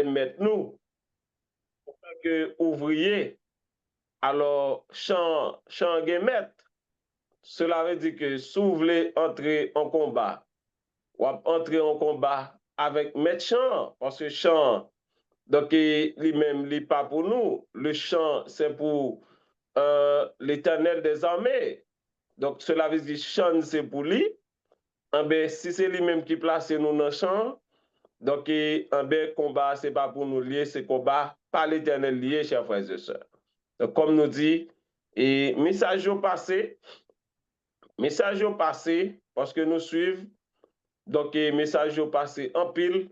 mettre nous, en tant qu'ouvriers, alors, champ maître, cela veut dire que si vous voulez entrer en combat, ou entrer en combat avec maître champ, parce que champ, donc lui-même, il n'est pas pour nous. Le champ, c'est pour l'Éternel des armées. Donc, cela veut dire champ, c'est pour lui. Eh ben, si c'est lui-même qui place nous dans le champ, donc, combat, ce n'est pas pour nous lier, c'est combat par l'Éternel lié, chers frères et sœurs. Donc, comme nous dit, et message au passé, parce que nous suivons, donc, message au passé en pile,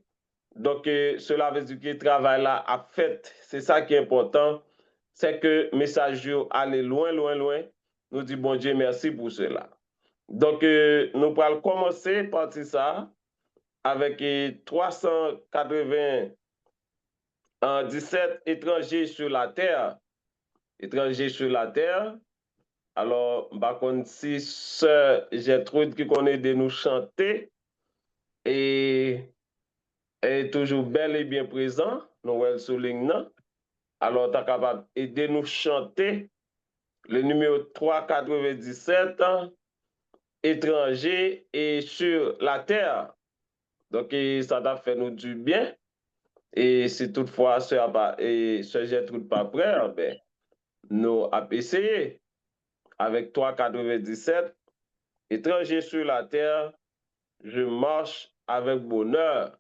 donc, cela veut dire que le travail là a fait, c'est ça qui est important, c'est que message allait loin, loin, loin. Nous disons, bon Dieu, merci pour cela. Donc, nous allons commencer par ça avec 397 étrangers sur la terre. Étrangers sur la terre. Alors, par contre, si sœur Gertrude qui connaît de nous chanter et est toujours bel et bien présent, nous elle souligne. Alors, tu es capable d'aider nous chanter le numéro 397, étrangers et sur la terre. Donc, ça t'a fait nous du bien. Et si toutefois ce Gertrude pas prêt, ben, nous avons essayé avec 397, étrangers sur la terre, je marche avec bonheur.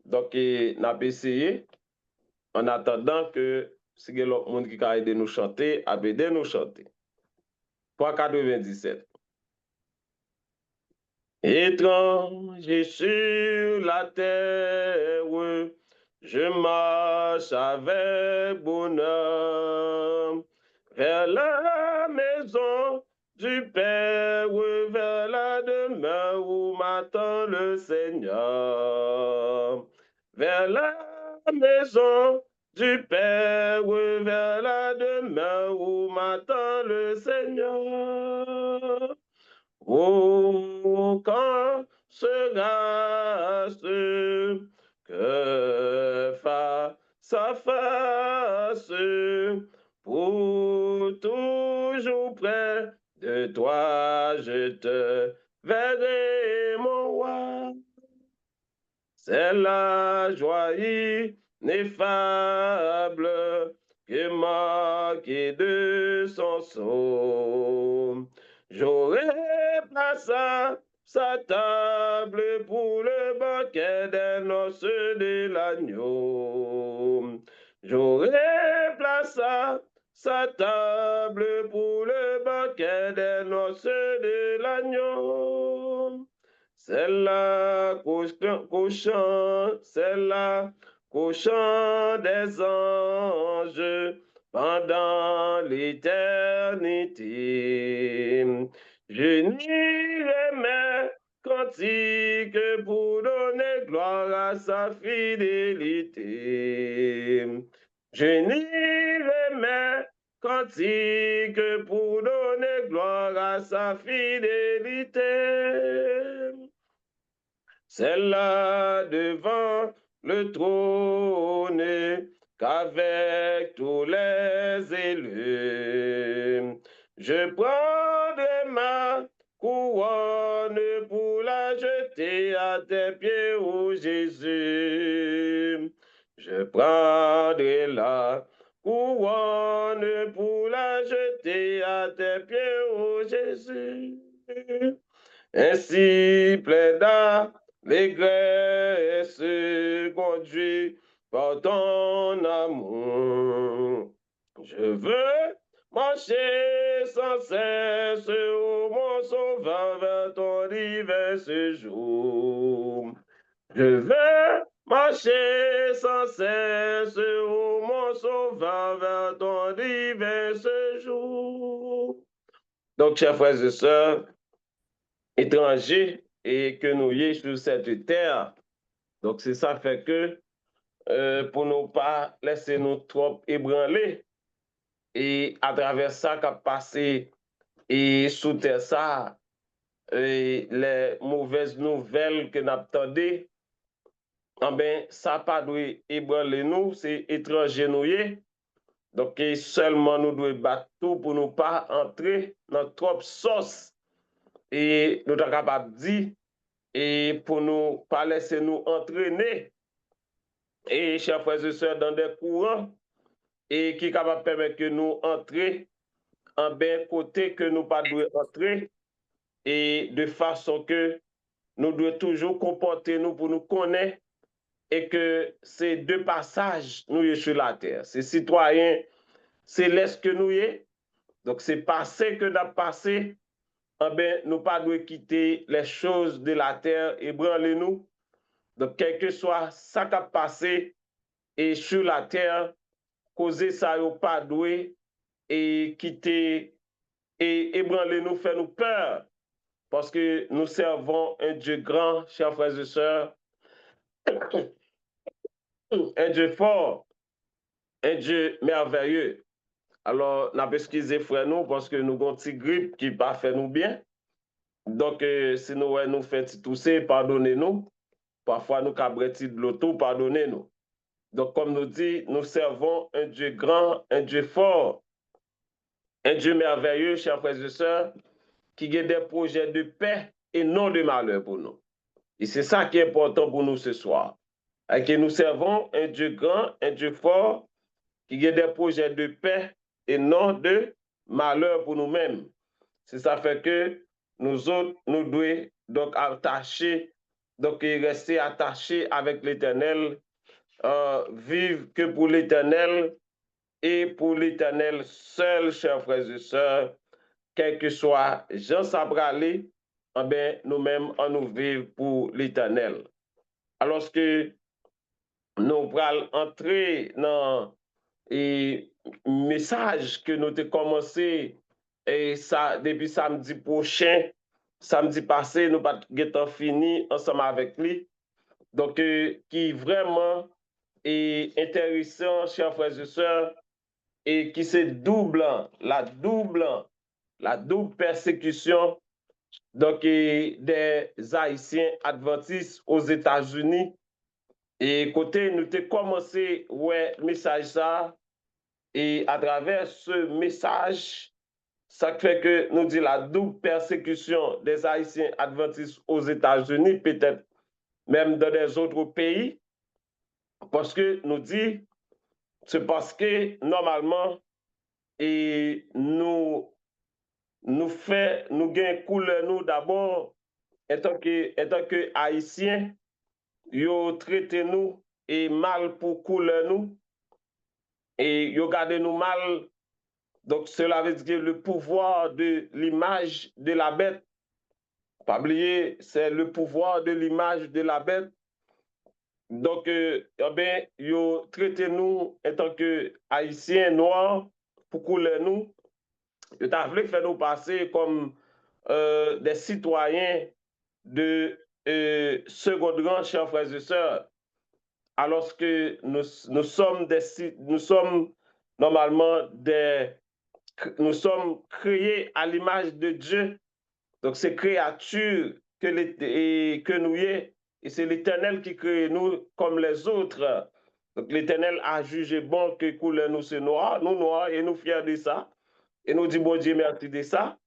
Donc, nous avons essayé en attendant que si l'autre monde qui a aidé nous chanter, a aidé nous chanter. 397. Étranger sur la terre, je marche avec bonheur vers la maison du Père, vers la demeure où m'attend le Seigneur. Vers la maison du Père, vers la demeure où m'attend le Seigneur. Oh, quand sera ce que face à face pour toujours près de toi, je te verrai, mon roi. C'est la joie ineffable que marqué de son son. J'aurai placé sa table pour le banquet des noces de l'agneau. J'aurai placé sa table pour le banquet des noces de l'agneau. C'est la couchant, c'est la couchant des anges pendant l'éternité. Je n'irai mes cantiques pour donner gloire à sa fidélité. Je n'irai mes cantiques pour donner gloire à sa fidélité. C'est là devant le trône qu'avec tous les élus, je prendrai ma couronne pour la jeter à tes pieds, ô Jésus. Je prendrai la couronne pour la jeter à tes pieds, ô Jésus. Ainsi plaida l'égresse conduit par ton amour. Je veux marcher sans cesse, ô mon sauveur, vers ton divin séjour. Je veux marcher sans cesse, ô mon sauveur, vers ton divin séjour. Donc, chers frères et sœurs, étrangers et que nous y sur cette terre. Donc, c'est ça fait que pour ne pas laisser nous trop ébranler et à travers ça qu'a passé et sous terre ça, et les mauvaises nouvelles que nous attendons, ben, ça pas doit ébranler nous, c'est étranger nous. Donc, seulement nous devons battre tout pour ne pas entrer dans trop sauce. Et nous sommes capables de dire, et pour nous pas laisser nous entraîner, et chers frères et sœurs, dans des courants, et qui est capable de permettre que nous entrions en bien côté que nous pas devons entrer, et de façon que nous devons toujours comporter nous pour nous connaître, et que ces deux passages, nous sommes sur la terre. Ces citoyens célestes que nous sommes, donc c'est passé que nous passé, eh bien, nous pas devons quitter les choses de la terre et branler nous. Donc, quel que soit ça qui a passé et sur la terre, causer ça, nous pas doué et quitter et ébranler nous, faire nous peur. Parce que nous servons un Dieu grand, chers frères et sœurs, un Dieu fort, un Dieu merveilleux. Alors, n'a pas excusé frère nous parce que nous avons une petite grippe qui pas fait nous bien. Donc, si nous nous fait tousser, pardonnez-nous. Parfois, nous cabretis de l'auto, pardonnez-nous. Donc, comme nous dit, nous servons un Dieu grand, un Dieu fort, un Dieu merveilleux, chers frères et sœurs, qui a des projets de paix et non de malheur pour nous. Et c'est ça qui est important pour nous ce soir. Et que nous servons un Dieu grand, un Dieu fort, qui a des projets de paix et non de malheur pour nous-mêmes. C'est ça fait que nous autres, nous devons donc attacher, donc rester attachés avec l'Éternel, vivre que pour l'Éternel et pour l'Éternel seul, chers frères et sœurs, quel que soit Jean Sabralé, eh bien, nous-mêmes, on nous vivons pour l'Éternel. Alors que nous allons entrer dans le message que nous avons commencé et ça, depuis samedi prochain, samedi passé, nous avons fini ensemble avec lui. Donc, qui vraiment est intéressant, chers frères et sœurs, et qui se double, la double persécution donc, des Haïtiens adventistes aux États-Unis. Et côté, nous avons commencé ouais message ça, et à travers ce message, ça fait que nous dit la double persécution des Haïtiens adventistes aux États-Unis, peut-être même dans des autres pays, parce que nous dit, c'est parce que normalement, et nous fait, nous gagnons couleur nous d'abord, étant que Haïtiens, yo traité nous et mal pour couleur nous, et yo gardé nous mal. Donc, cela veut dire que le pouvoir de l'image de la bête, pas oublier, c'est le pouvoir de l'image de la bête. Donc, eh bien, yo traité nous en tant que Haïtiens noirs pour couleur nous. Yo t'a voulu faire nous passer comme des citoyens de second rang, chers frères et sœurs, alors que nous sommes normalement nous sommes créés à l'image de Dieu. Donc, ces créatures que nous y est, et c'est l'Éternel qui crée nous comme les autres. Donc, l'Éternel a jugé bon que couleur nous c'est noir, nous noirs, et nous fiers de ça. Et nous disons, bon Dieu, merci de ça.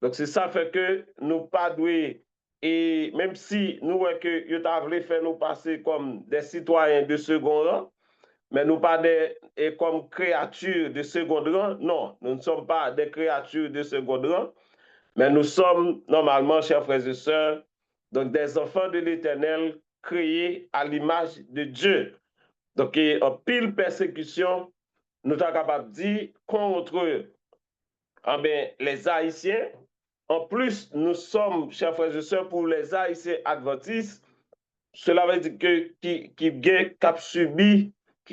Donc, c'est ça fait que nous pas doués. Et même si nous voyons que Dieu a voulu faire nous passer comme des citoyens de second rang, mais nous pas et comme créatures de second rang, non, nous ne sommes pas des créatures de second rang, mais nous sommes normalement, chers frères et sœurs, donc des enfants de l'Éternel créés à l'image de Dieu. Donc, en pile persécution, nous sommes capables de dire contre les Haïtiens. En plus, nous sommes, chers frères et sœurs, pour les Haïtiens adventistes, cela veut dire que qui est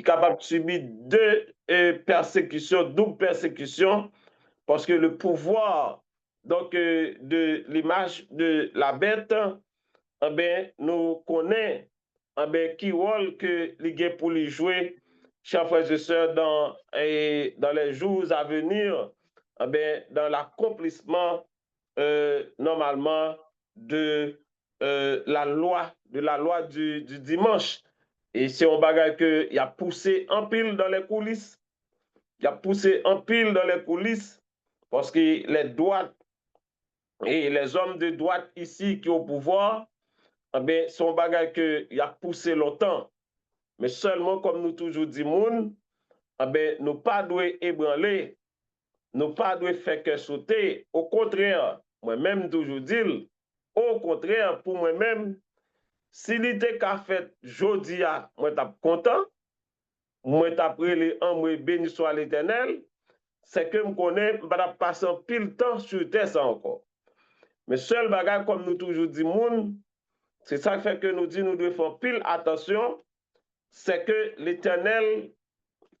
capable de subir deux persécutions, double persécution, parce que le pouvoir donc, de l'image de la bête, nous connaissons qui rôle que les pour les jouer, chers frères et sœurs, dans les jours à venir, dans l'accomplissement normalement de la loi du dimanche. Et c'est un bagage qu'il a poussé en pile dans les coulisses. Il a poussé en pile dans les coulisses parce que les droites et les hommes de droite ici qui ont au pouvoir, eh bien, c'est un bagage qu'il a poussé longtemps. Mais seulement, comme nous toujours disons, eh bien, nous pas devons ébranler, nous pas devons faire que sauter. Au contraire, moi-même toujours dire, au contraire, pour moi-même, si l'idée qu'a fait jodi a, moi t'ap content, moi t'ap relé en moi béni soit l'Éternel, c'est que me connais pas passer pile temps sur terre ça encore. Mais seul bagage comme nous toujours dit moun, c'est ça qui fait que nous dit nous devons faire pile attention, c'est que l'Éternel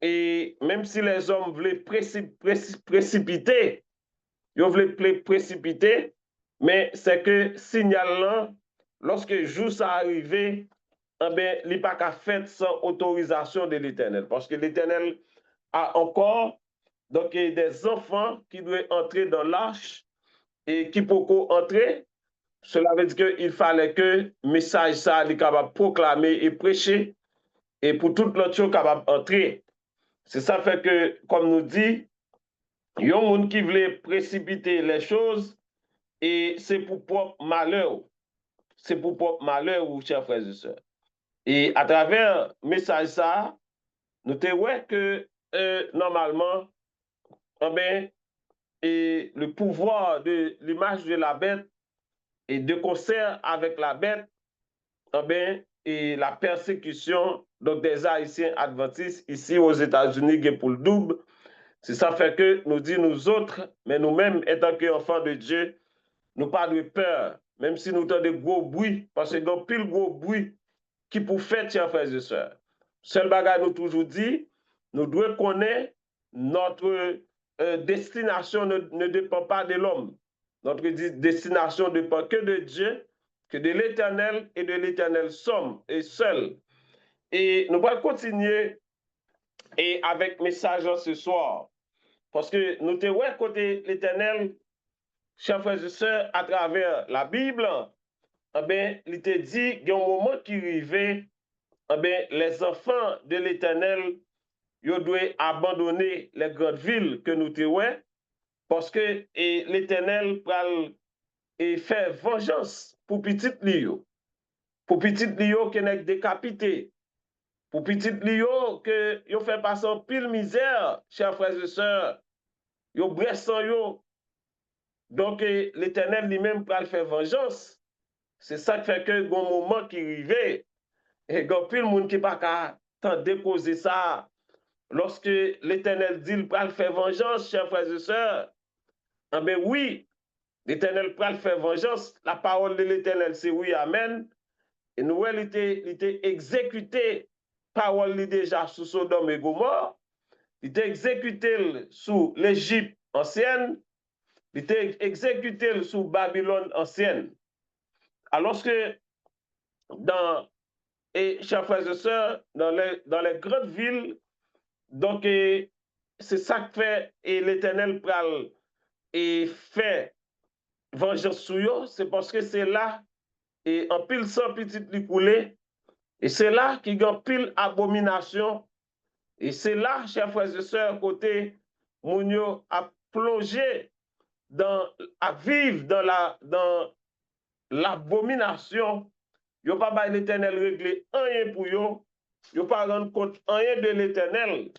et même si les hommes voulaient précipiter, ils voulaient précipiter, mais c'est que signal là, lorsque jour ça arrivé, eh bien, il n'est pas qu'à faire sans autorisation de l'Éternel. Parce que l'Éternel a encore donc, des enfants qui doivent entrer dans l'arche et qui peuvent entrer. Cela veut dire qu'il fallait que le message ça soit capable de proclamer et prêcher et pour toute l'autre chose capable d'entrer. C'est ça fait que, comme nous dit, il y a des gens qui veulent précipiter les choses et c'est pour propre malheur. C'est pour propre malheur, chers frères et sœurs. Et à travers le message ça, nous te ouais que normalement, eh ben, et le pouvoir de l'image de la bête et de concert avec la bête, eh ben, et la persécution donc, des Haïtiens adventistes ici aux États-Unis pour le double. C'est ça fait que nous dit nous autres, mais nous-mêmes, étant qu'enfants de Dieu, nous pas de peur, même si nous avons de gros bruit, parce que dans pile gros bruit qui pour faire, chers frères et sœurs. Seul bagage nous toujours dit, nous devons connaître notre destination ne dépend pas de l'homme. Notre destination ne dépend que de Dieu, que de l'Éternel et de l'Éternel sommes et seuls. Et nous allons continuer et avec message ce soir. Parce que nous te ouais côté l'Éternel, chers frères et sœurs, à travers la Bible, eh bien, il te dit qu'il y a un moment qui arrivait, eh bien, les enfants de l'Éternel, ils doivent abandonner les grandes villes que nous te ouais, parce que l'Éternel va faire vengeance pour petit Lio, pour petit Lio qui est décapité, pour petit Lio que yo fait passer en pile misère, chers frères et sœurs, yo bressan yo. Donc l'Éternel lui-même va faire vengeance. C'est ça qui fait que bon moment qui arrive et quand pile monde qui pas qu'à tant déposer ça lorsque l'Éternel dit il va faire vengeance, chers frères et sœurs. Eh bien oui, l'Éternel va faire vengeance. La parole de l'Éternel c'est oui, amen. Et nous il était exécuté parole déjà sous Sodome et Gomorrhe. Il était exécuté sous l'Égypte ancienne. Il était exécuté sous Babylone ancienne. Alors que dans, et chers frères et sœurs, dans les grandes villes, donc c'est ça que fait et l'Éternel pral et fait vengeance sur eux, c'est parce que c'est là et en pile sang petit li coulé, et c'est là qu'il y a pile abomination, et c'est là, chers frères et sœurs, côté Mounio a plongé à vivre dans l'abomination. Yo pas bay l'Éternel régler rien pour yo. Yo pas rendre compte rien de l'Éternel.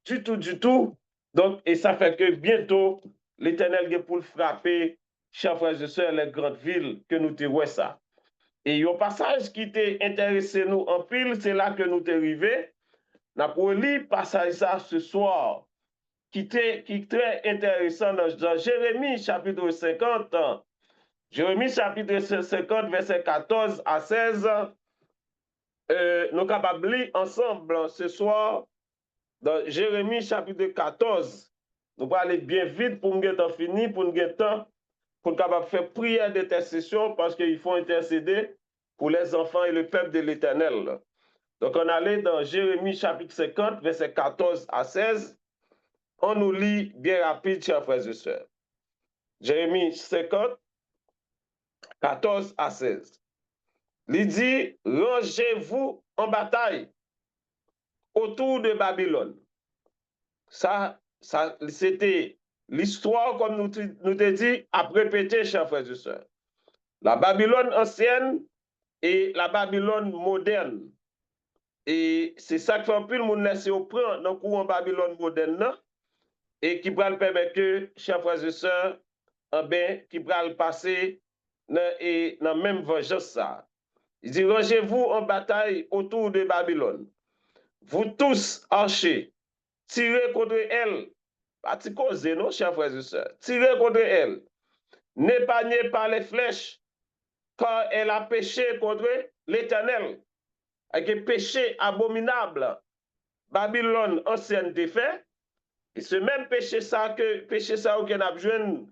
Du tout, du tout. Donc, et ça fait que bientôt, l'Éternel est pour le frapper, chers frères et sœurs, les grandes villes que nous te voyons ça. Et un passage qui t'a intéressé nous en pile, c'est là que nous t'es arrivé. N'a pour lire passage ça ce soir, qui est très intéressant dans Jérémie chapitre 50. Jérémie chapitre 50, verset 14 à 16. Nous sommes capables de lire ensemble ce soir dans Jérémie chapitre 14. Nous allons aller bien vite pour nous être fini, pour nous être pour nous faire prière d'intercession parce qu'il faut intercéder pour les enfants et le peuple de l'Éternel. Donc on allait dans Jérémie chapitre 50, verset 14 à 16. On nous lit bien rapide, chers frères et sœurs. Jérémie 50, 14 à 16. Il dit, rangez-vous en bataille autour de Babylone. Ça c'était l'histoire, comme nous te dit, à répéter, chers frères et sœurs. La Babylone ancienne et la Babylone moderne. Et c'est ça qui fait un peu le monde laisser au prend dans le courant Babylone moderne et qui va le permettre que, chers frères et sœurs, qui va le passer dans la même vengeance. Ça. Il dit, rangez-vous en bataille autour de Babylone. Vous tous, archers, tirez contre elle. Pas de causer, non, chers frères et sœurs. Tirez contre elle. N'épargnez pas les flèches, car elle a péché contre l'Éternel. Avec un péché abominable. Babylone ancienne défait. Et ce même péché ça qu'on a besoin,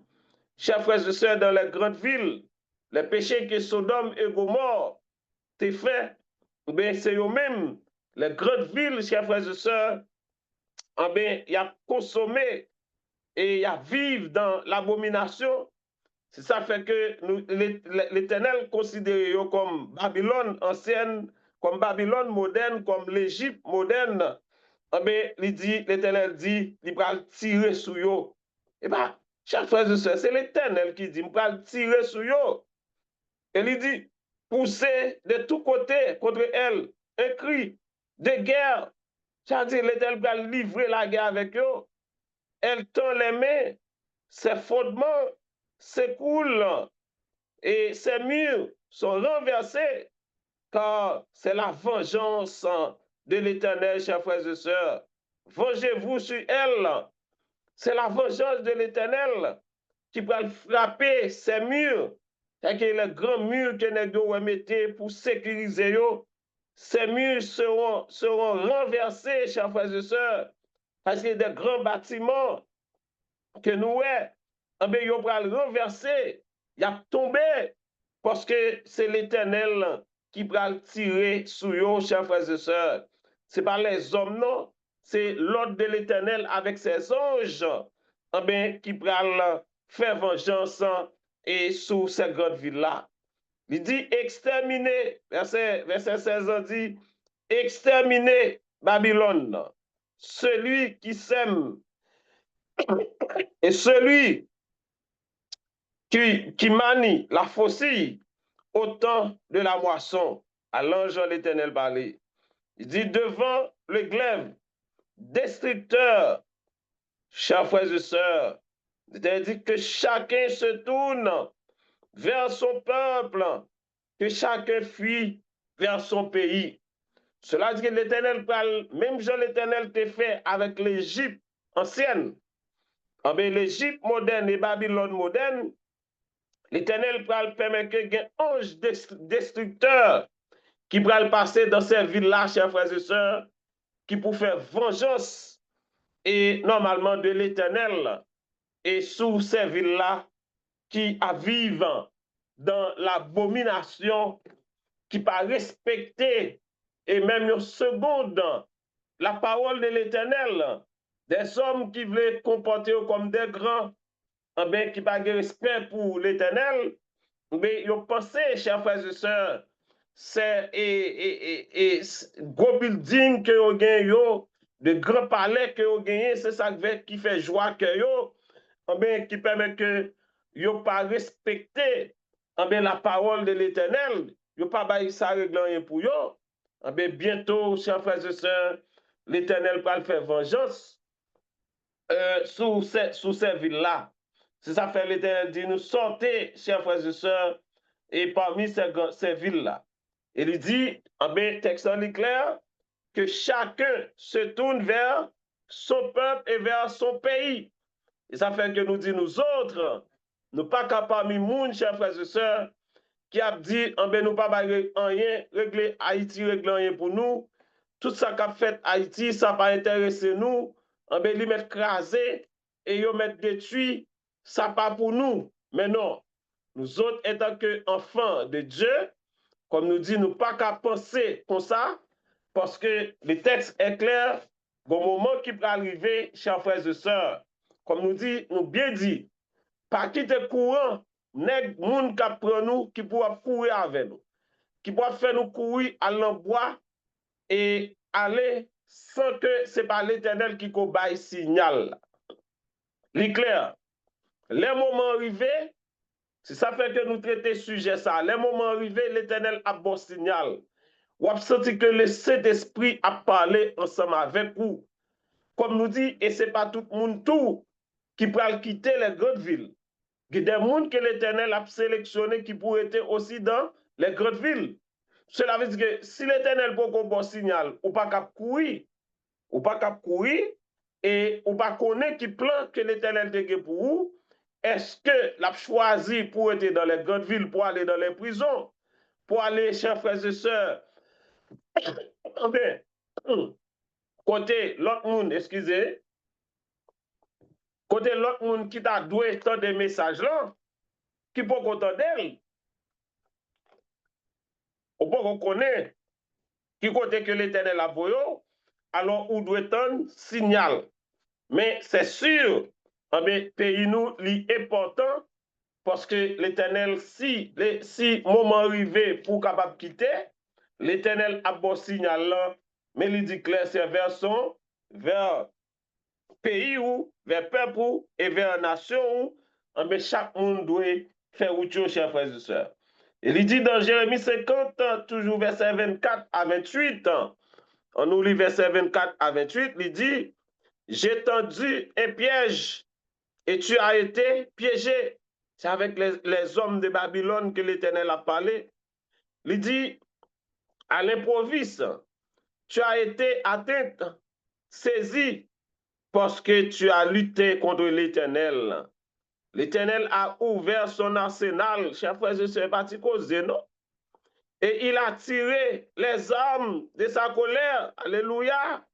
chers frères et sœurs, dans les grandes villes, les péchés que Sodome et Gomorre t'ont fait, ben c'est eux-mêmes, les grandes villes, chers frères et sœurs, ben, il y a consommé et il y a vivre dans l'abomination. C'est ça fait que l'Éternel considère comme Babylone ancienne, comme Babylone moderne, comme l'Égypte moderne. L'Éternel dit, il va tirer sur eux. Et bien, chaque frère et sœur, c'est l'Éternel qui dit, il va tirer sur eux. Et il dit, poussez de tous côtés contre elle un cri de guerre. C'est-à-dire, l'Éternel va livrer la guerre avec eux. Elle tend les mains, ses fondements s'écoulent et ses murs sont renversés, car c'est la vengeance de l'Éternel, chers frères et sœurs. Vengez-vous sur elle. C'est la vengeance de l'Éternel qui va frapper ces murs. C'est que les grands murs que nous mettez pour sécuriser eux, ces murs seront renversés, chers frères et sœurs, parce que des grands bâtiments que nous, ils vont renverser, ils vont tomber, parce que c'est l'Éternel qui va tirer sur eux, chers frères et sœurs. Ce n'est pas les hommes, non. C'est l'ordre de l'Éternel avec ses anges qui va faire vengeance et sur ces grandes villes-là. Il dit exterminer, verset 16 dit, exterminer Babylone, celui qui sème et celui qui manie la faucille au temps de la moisson, à l'ange de l'Éternel parler. Il dit devant le glaive destructeur, chers frères et sœurs, il dit que chacun se tourne vers son peuple, que chacun fuit vers son pays. Cela dit que l'Éternel parle, même Jean l'Éternel t'a fait avec l'Égypte ancienne, l'Égypte moderne et Babylone moderne, l'Éternel permet que un ange destructeur qui pourra passer dans ces villes-là, chers frères et sœurs, qui pour faire vengeance et normalement de l'Éternel et sous ces villes-là qui vivent dans l'abomination, qui pas respecter et même une seconde la parole de l'Éternel, des hommes qui voulaient comporter comme des grands, qui pas de respect pour l'Éternel, mais ils ont pensé, chers frères et sœurs, c'est gros building que vous gagnez, de grands palais que vous gagnez, c'est ça qui fait joie que vous, qui permet que vous pas respecter la parole de l'Éternel, vous pas bailler ça réglant pour vous. Bientôt, chers frères et sœurs, l'Éternel va faire vengeance sous ces villes-là. C'est ça fait l'Éternel dit, nous sortez, chers frères et sœurs, et parmi ces villes-là. Il dit, texte en clair, que chacun se tourne vers son peuple et vers son pays. Et ça fait que nous dit, nous autres, nous pas capables, moun, chers frères et sœurs, qui a dit, nous pas rien, régler Haïti, régler rien pour nous. Tout ça qu'a fait Haïti, ça pas intéressé nous. Lui mettre crasé et yo mettre détruit, ça pas pour nous. Mais non, nous autres, étant que enfants de Dieu, comme nous dit, nous pas qu'à penser comme ça, parce que le texte est clair, au moment qui va arriver, chers frères et sœurs, comme nous bien dit, pas quitter courant, nèg moun qui prend nous, qui pourra courir avec nous, qui pourra faire nous courir à l'embois et aller sans que ce n'est pas l'Éternel qui cobaye signal. L'éclair. Les moments arrivés, si ça fait que nous traitons sujet ça, les moments arrivés, l'Éternel a bon signal. Ou a senti que le Saint-Esprit a parlé ensemble avec vous. Comme nous dit, et ce n'est pas tout le monde tout qui peut quitter les grandes villes. Il y a des gens que l'Éternel a sélectionné qui pourraient être aussi dans les grandes villes. Cela veut dire que si l'Éternel peut un bon signal, ou pas cap courir, et ou pas connaître qui plan que l'Éternel a pour vous, est-ce que l'a choisi pour être dans les grandes villes, pour aller dans les prisons, pour aller, chers frères et sœurs, côté l'autre monde, excusez, côté l'autre monde qui t'a doué tant de messages là, qui peut content d'elle, ou pas qu'on connaît, qui côté que l'Éternel a pour eux, alors on doit un signal. Mais c'est sûr, pays nous, l'important, parce que l'Éternel, si moment arrivé pour capable quitter, l'Éternel a bon signal là, mais il dit clair, c'est vers pays ou, vers peuple ou, et vers nation ou, chaque monde doit faire autre chose, chers frères et sœurs. Il dit dans Jérémie 50, toujours verset 24 à 28, on nous lit verset 24 à 28, il dit, j'ai tendu un piège et tu as été piégé. C'est avec les hommes de Babylone que l'Éternel a parlé. Il dit, à l'improviste, tu as été atteinte, saisi, parce que tu as lutté contre l'Éternel. L'Éternel a ouvert son arsenal, chers frères et sœurs, parti causer, non? Et il a tiré les armes de sa colère. Alléluia.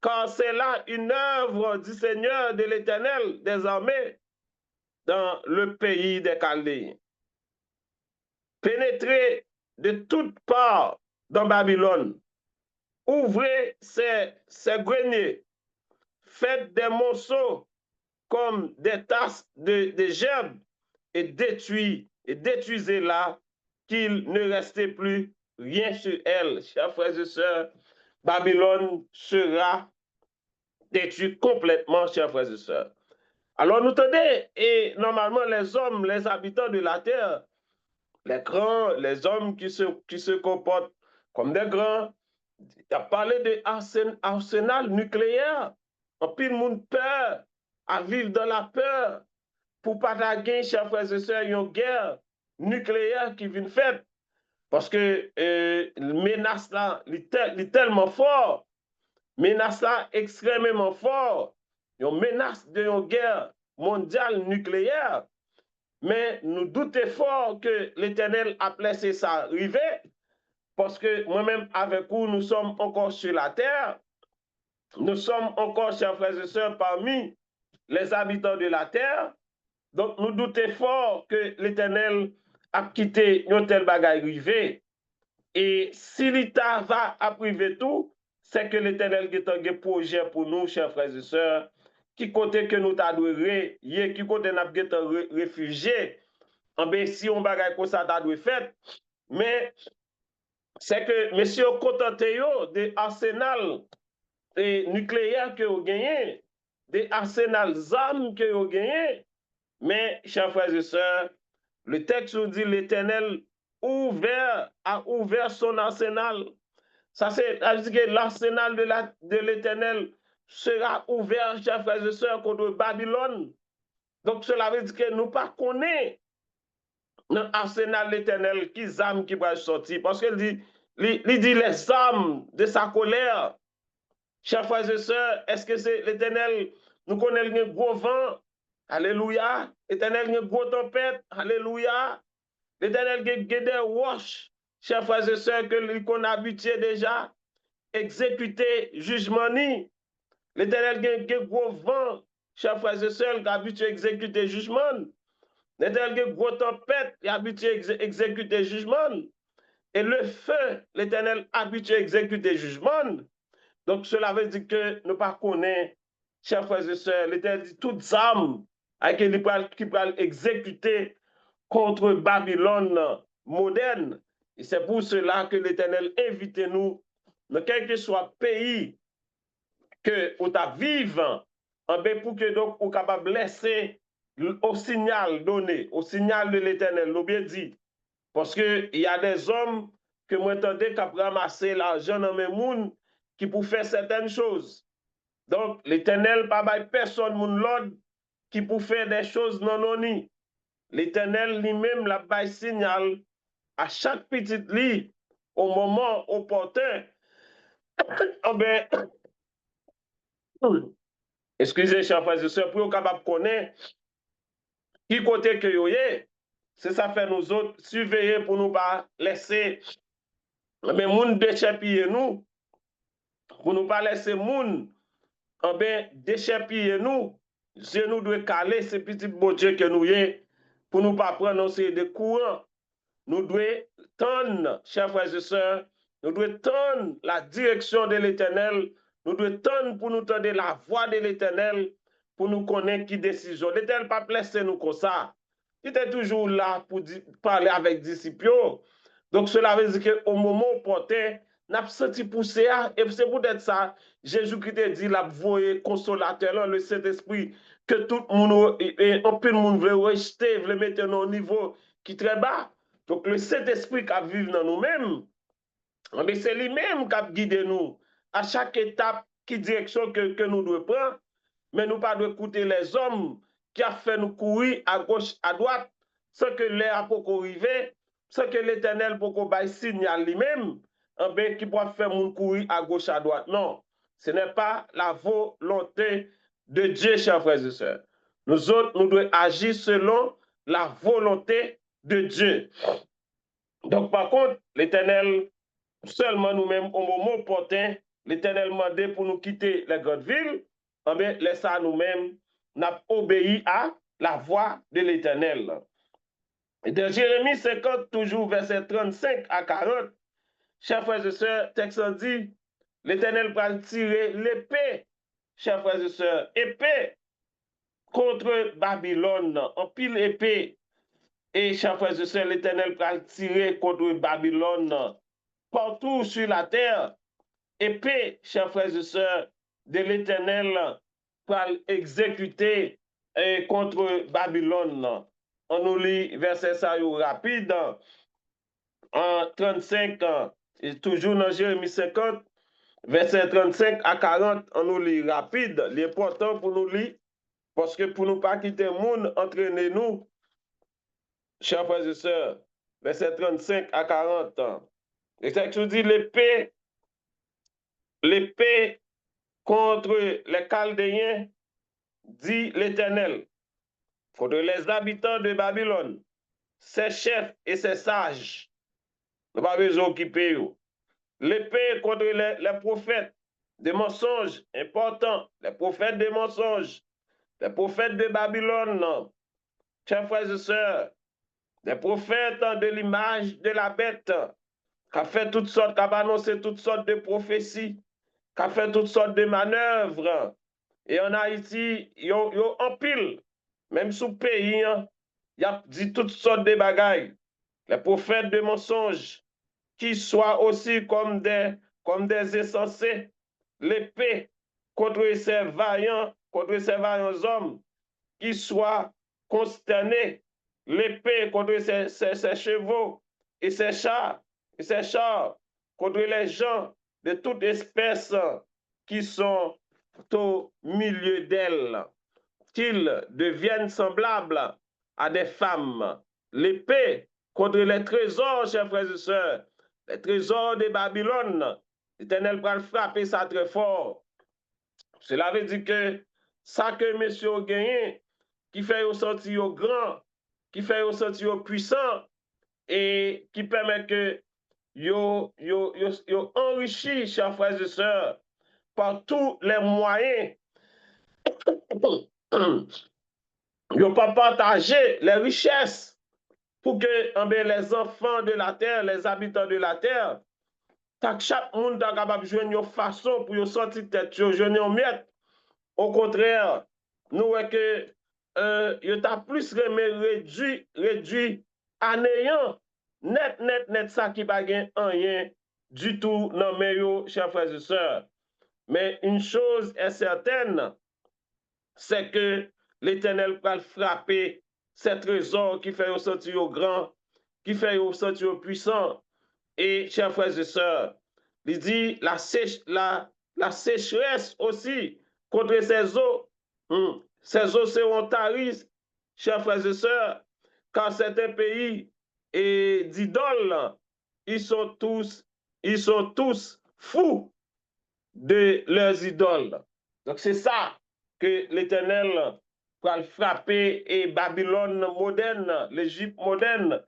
Car c'est là une œuvre du Seigneur, de l'Éternel des armées, dans le pays des Chaldéens. Pénétrez de toutes parts dans Babylone. Ouvrez ses greniers. Faites des monceaux comme des tasses de gerbes et détruisez-la, qu'il ne restait plus rien sur elle. Chers frères et sœurs, Babylone sera détruite complètement, chers frères et sœurs. Alors nous tenons, et normalement les hommes, les habitants de la terre, les grands, les hommes qui se comportent comme des grands, il a parlé de arsenal nucléaire. En pile monde peur, à vivre dans la peur, pour pas gagner, chers frères et sœurs, une guerre nucléaire qui vient faite. Parce que la menace là, est tellement fort, menace là extrêmement fort, une menace d'une guerre mondiale nucléaire. Mais nous doutons fort que l'Éternel a placé ça arriver, parce que moi-même avec vous, nous sommes encore sur la terre, nous sommes encore, chers frères et sœurs, parmi les habitants de la terre. Donc nous doutons fort que l'Éternel a quitté une telle bagaille arrivée. Et si l'État va appriver tout, c'est que l'Éternel a un projet pour nous, chers frères et sœurs, qui côté que nous t'adourer, qui côté nous avons réfugiés. Si on bagaille comme ça t'a fait, mais c'est que monsieur contenté de arsenal nucléaire que vous gagnez, des arsenal d'armes que vous gagnez, mais chers frères et sœurs, le texte nous dit l'Éternel a ouvert son arsenal. Ça c'est que l'arsenal de l'Éternel sera ouvert, chers frères et sœurs, contre Babylone. Donc cela veut dire que nous ne connaissons pas dans l'arsenal de l'Éternel qui âmes qui va sortir. Parce qu'il dit, les âmes de sa colère. Chers frères et sœurs, est-ce que c'est l'Éternel, nous connaissons un gros vent, alléluia. L'Éternel a une grosse tempête, alléluia. L'Éternel a des roches, chers frères et sœurs, qu'on a habitué déjà, exécuter jugement ni. L'Éternel a un gros vent, chers frères et sœurs, qui a habitué à exécuter jugement. L'Éternel a une grosse tempête, qui a habitué à exécuter jugement. Et le feu, l'Éternel habitué à exécuter jugement. Donc, cela veut dire que nous ne connaissons pas, chers frères et sœurs, l'Éternel dit toutes âmes qui peuvent exécuter contre Babylone moderne. Et c'est pour cela que l'Éternel invite nous, dans quel que soit pays, que ou ta vivant, pour que donc ou capable laisser au signal donné, au signal de l'Éternel, nous bien dit. Parce qu'il y a des hommes que moi entendais qui ramasser l'argent dans mes mouns qui pour faire certaines choses. Donc, l'Éternel, pas personne moun l'ordre qui pour faire des choses non non. L'Éternel lui-même la bail signal à chaque petite lit au moment opportun. Oh ben, excusez, chers frères et sœurs, pour être capable de connaître qui côté que yo est, c'est ça fait nous autres surveiller pour nous pas laisser mais moun déchapiller nous, pour nous pas laisser moun en ben déchapiller nous, je nous doit caler ces petites beautés que nous y pour nous pas prendre des courants. Nous devons tendre, chers frères et sœurs, nous devons tendre la direction de l'Éternel, nous devons tendre pour nous tendre la voix de l'Éternel, pour nous connaître qui décision. L'Éternel n'a pas laissé nous comme ça. Il était toujours là pour parler avec les disciples. Donc cela veut dire qu'au moment opportun, nous avons senti pousser, et c'est peut-être ça, Jésus-Christ a dit, la voix consolateur, le Saint-Esprit, que tout le monde, un peu de monde veut rejeter, veut mettre au niveau qui est très bas. Donc, le Saint-Esprit qui vit dans nous-mêmes, c'est lui-même qui guide nous à chaque étape, qui direction que nous devons prendre, mais nous pas devons écouter les hommes qui ont fait nous courir à gauche, à droite, sans que l'air a pas arrivé, sans que l'Éternel peut signal lui-même, qui peut faire nous courir à gauche, à droite. Non, ce n'est pas la volonté de Dieu, chers frères et sœurs. Nous autres, nous devons agir selon la volonté de Dieu. Donc, par contre, l'Éternel, seulement nous-mêmes, au moment opportun, l'Éternel demandé pour nous quitter les grandes villes, eh bien, laisse à nous-mêmes, n'a obéi à la voix de l'Éternel. Et de Jérémie 50, toujours verset 35 à 40, chers frères et sœurs, texte dit, l'Éternel va tirer l'épée, chers frères et sœurs, épée contre Babylone, en pile épée. Et, chers frères et sœurs, l'Éternel va tirer contre Babylone partout sur la terre. Épée, chers frères et sœurs, de l'Éternel va exécuter contre Babylone. On nous lit verset ça rapide en 35, et toujours dans Jérémie 50, verset 35 à 40, on nous lit rapide. L'important pour nous lire, parce que pour nous pas quitter le monde, entraînez-nous. Chers frères et sœurs, verset 35 à 40. Et ça dit l'épée contre les Chaldéens, dit l'Éternel, contre les habitants de Babylone, ses chefs et ses sages. Nous n'avons pas besoin d'occuper. L'épée contre les prophètes des mensonges importants, les prophètes des mensonges, les prophètes de Babylone, chers frères et sœurs, des prophètes de l'image de la bête, qui a fait toutes sortes, qui a annoncé toutes sortes de prophéties, qui a fait toutes sortes de manœuvres. Et en Haïti, il y a en pile, même sous le pays, il y a dit toutes sortes de bagailles. Les prophètes de mensonges, qui soient aussi comme des insensés, l'épée contre ces vaillants hommes, qui soient consternés, l'épée contre ces chevaux et ces chars, contre les gens de toute espèce qui sont au milieu d'elles, qu'ils deviennent semblables à des femmes. L'épée contre les trésors, chers frères et sœurs, les trésors de Babylone, l'Éternel va frapper ça très fort. Cela veut dire que ça que monsieur a gagné, qui fait au sentir grand, qui fait au sentir puissant, et qui permet que yo enrichi, chers frères et sœurs, par tous les moyens. Yo pas partager les richesses pour que les enfants de la terre, les habitants de la terre, chaque monde est capable de jouer une façon pour sortir tête, jouer une miette. Au contraire, nous voyons que il a plus réduit à néant, net, ça qui n'a rien du tout dans mes chers frères et sœurs. Mais une chose est certaine, c'est que l'Éternel va frapper cette trésor qui fait au sentir au grand, qui fait au sentir au puissant. Et, chers frères et sœurs, il dit la sécheresse aussi contre ces eaux. Ces eaux seront taries, chers frères et sœurs, car certains pays et d'idoles, ils sont tous fous de leurs idoles. Donc c'est ça que l'Éternel va frapper et Babylone moderne, l'Égypte moderne,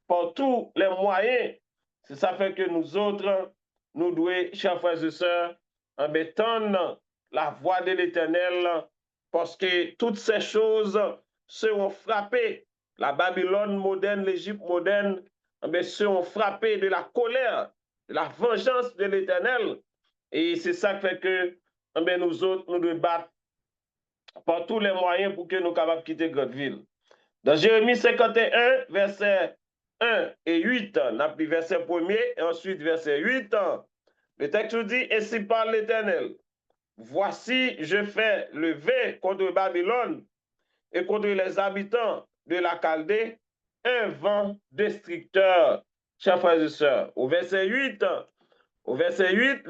par tous les moyens. C'est ça fait que nous autres, nous devons, chers frères et sœurs, entendre la voix de l'Éternel, parce que toutes ces choses seront frappées. La Babylone moderne, l'Égypte moderne, seront frappées de la colère, de la vengeance de l'Éternel. Et c'est ça qui fait que nous autres, nous devons battre par tous les moyens pour que nous soyons capables de quitter notre ville. Dans Jérémie 51, verset 1 et 8, on a pris verset 1er et ensuite verset 8, le texte nous dit, ainsi parle l'Éternel, voici, je fais lever contre Babylone et contre les habitants de la Chaldée un vent destructeur, chers frères et sœurs. Au verset 8,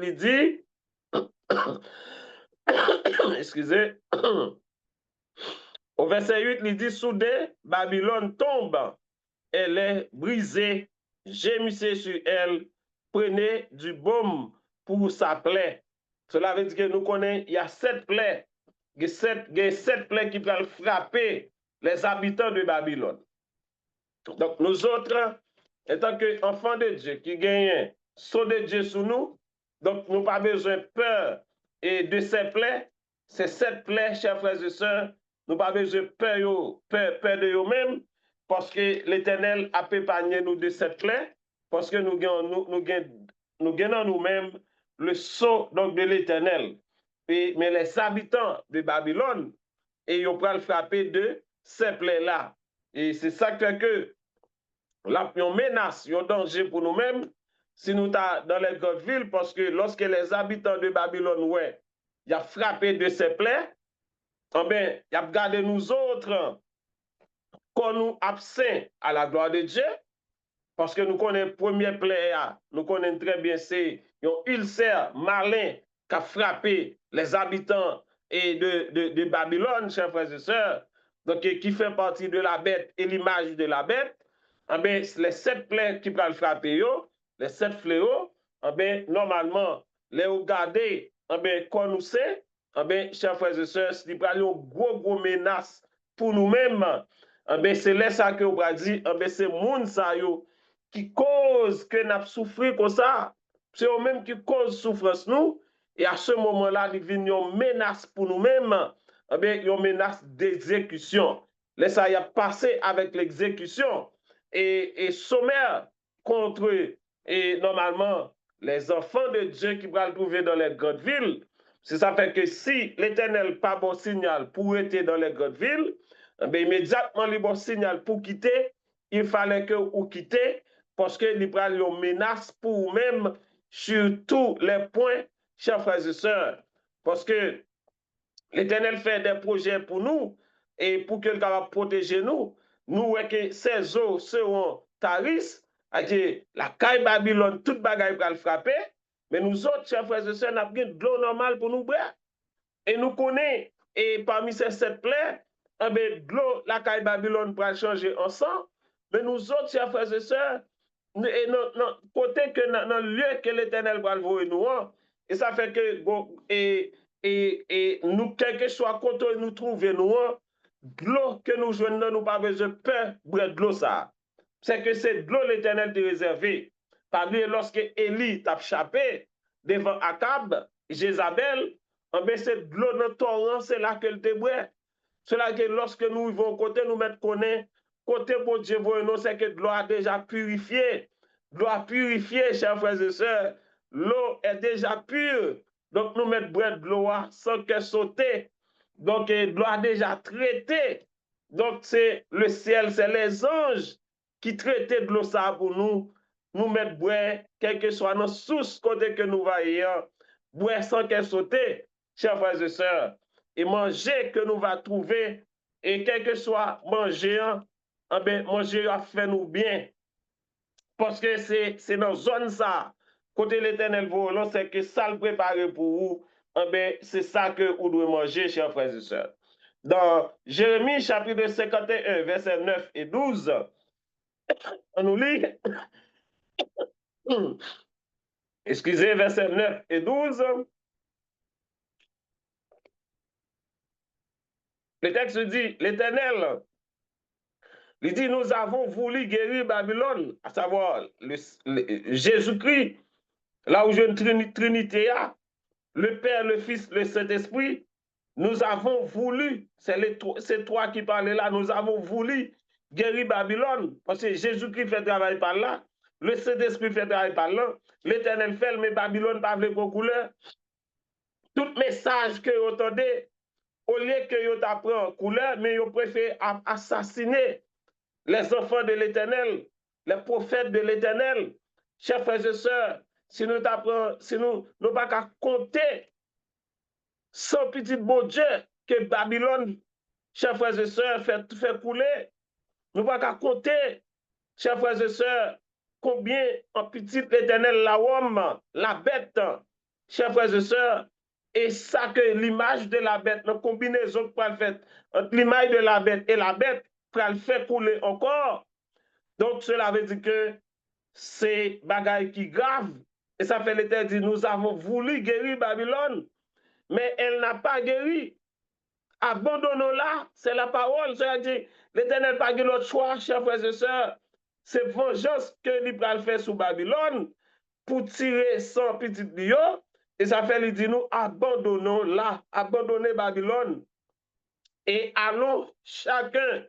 il dit, excusez, au verset 8, il dit, soudain, Babylone tombe, elle est brisée, gémissez sur elle, prenez du baume pour sa plaie. Cela veut dire que nous connaissons, il y a 7 plaies, il y a 7 plaies qui peuvent frapper les habitants de Babylone. Donc nous autres, étant qu'enfants de Dieu qui gagnent saut de Dieu sous nous, donc nous n'avons pas besoin de peur et de ces plaies, ces 7 plaies, chers frères et sœurs, nous n'avons pas besoin de peur de nous-mêmes, parce que l'Éternel a épargné nous de cette plaies, parce que nous gagnons nous-mêmes le sceau donc, de l'Éternel. Mais les habitants de Babylone, et ils vont le frapper de ces plaies-là. Et c'est ça qui fait que là, on menace, un danger pour nous-mêmes si nous sommes dans les grandes villes, parce que lorsque les habitants de Babylone, ouais, ils ont frappé de ces plaies, eh bien, ils ont gardé nous autres qu'on nous absent à la gloire de Dieu, parce que nous connaissons premier plaie, nous connaissons très bien, c'est un ulcère malin qui a frappé les habitants et de Babylone, chers frères et sœurs, donc qui fait partie de la bête et l'image de la bête. Eh bien, les 7 plaies qui peuvent frapper, les 7 fléaux, eh bien, normalement, les regarder, eh bien, qu'on nous sait, eh bien, chers frères et sœurs, c'est une gros menace pour nous-mêmes. Eh bien, c'est là ça que on va dire, eh bien, c'est moun ça yo qui cause que nous souffrir comme ça. C'est eux-mêmes qui cause souffrance nous. Et à ce moment-là, il vient une menace pour nous-mêmes, eh bien, une menace d'exécution. Là, ça y a passé avec l'exécution et sommaire contre et normalement les enfants de Dieu qui vont le trouver dans les grandes villes. C'est ça fait que si l'Éternel pas bon signal pour être dans les grandes villes, eh bien, immédiatement le bon signal pour quitter, il fallait que vous quittez parce que il prend une menace pour vous-même sur tous les points, chers frères et sœurs. Parce que l'Éternel fait des projets pour nous et pour qu'il va protéger nous. Nous, voyons que ces eaux seront tarisses, la caille Babylone, toute bagaille va le frapper, mais nous autres, chers frères et sœurs, nous avons de l'eau normale pour nous boire. Et nous connaissons, et parmi ces 7 plaies, de l'eau, la caille Babylone va changer en sang, mais nous autres, chers frères et sœurs, et côté que dans le lieu que l'Éternel va le voir nous, et ça fait que, et nous, quel que soit côté nous trouvons, nous, de l'eau que nous jouons, nous pas besoin de peur de l'eau ça. C'est que c'est de l'eau l'Éternel te réservé. Parmi lorsque Élie t'a échappé devant Akab, Jézabel, c'est de l'eau dans le torrent, c'est là qu'elle te boit. C'est là que lorsque nous vivons côté, nous mettons connaître, côté pour Dieu, c'est que l'eau a déjà purifié. L'eau a purifié, chers frères et sœurs. L'eau est déjà pure. Donc, nous mettons de l'eau sans qu'elle saute. Donc, l'eau a déjà traité. Donc, c'est le ciel, c'est les anges qui traitent de l'eau ça pour nous. Nous mettre boire, quelle que soit notre source côté que nous voyons. boire sans qu'elle saute, chers frères et sœurs, et manger que nous va trouver, et quel que soit manger, manger a fait nous bien, parce que c'est dans zone ça, côté l'éternel volant, c'est que ça le prépare pour vous, c'est ça que vous devez manger, chers frères et sœurs. Dans Jérémie chapitre 51, versets 9 et 12, on nous lit, excusez, versets 9 et 12, le texte dit, l'Éternel, il dit, nous avons voulu guérir Babylone, à savoir Jésus-Christ, là où je une Trinité, le Père, le Fils, le Saint-Esprit, nous avons voulu, c'est toi qui parles là, nous avons voulu guérir Babylone, parce que Jésus-Christ fait travail par là, le Saint-Esprit fait travail par là, l'Éternel fait, mais Babylone pas avec couleur. Tout message que vous entendez, au lieu que vous apprennent en couleur, mais vous préférez assassiner les enfants de l'Éternel, les prophètes de l'Éternel. Chers frères et sœurs, si nous t'apprenons, si nous n'avons pas qu'à compter sans petit bon Dieu que Babylone, chers frères et sœurs, fait couler, nous n'avons pas qu'à compter, chers frères et sœurs, combien en petit l'Éternel la homme, la bête, chers frères et sœurs, et ça que l'image de la bête, la combinaison pour le faire entre l'image de la bête et la bête, pour le faire couler encore. Donc cela veut dire que c'est bagaille qui grave. Et ça fait l'Éternel dit, nous avons voulu guérir Babylone, mais elle n'a pas guéri. Abandonnons-la, c'est la parole. C'est-à-dire, l'Éternel n'a pas eu notre choix, chers frères et sœurs. C'est vengeance que l'Ibral fait sous Babylone pour tirer son petit lion. Et ça fait, il dit, nous abandonnons-la, abandonnez Babylone. Et allons chacun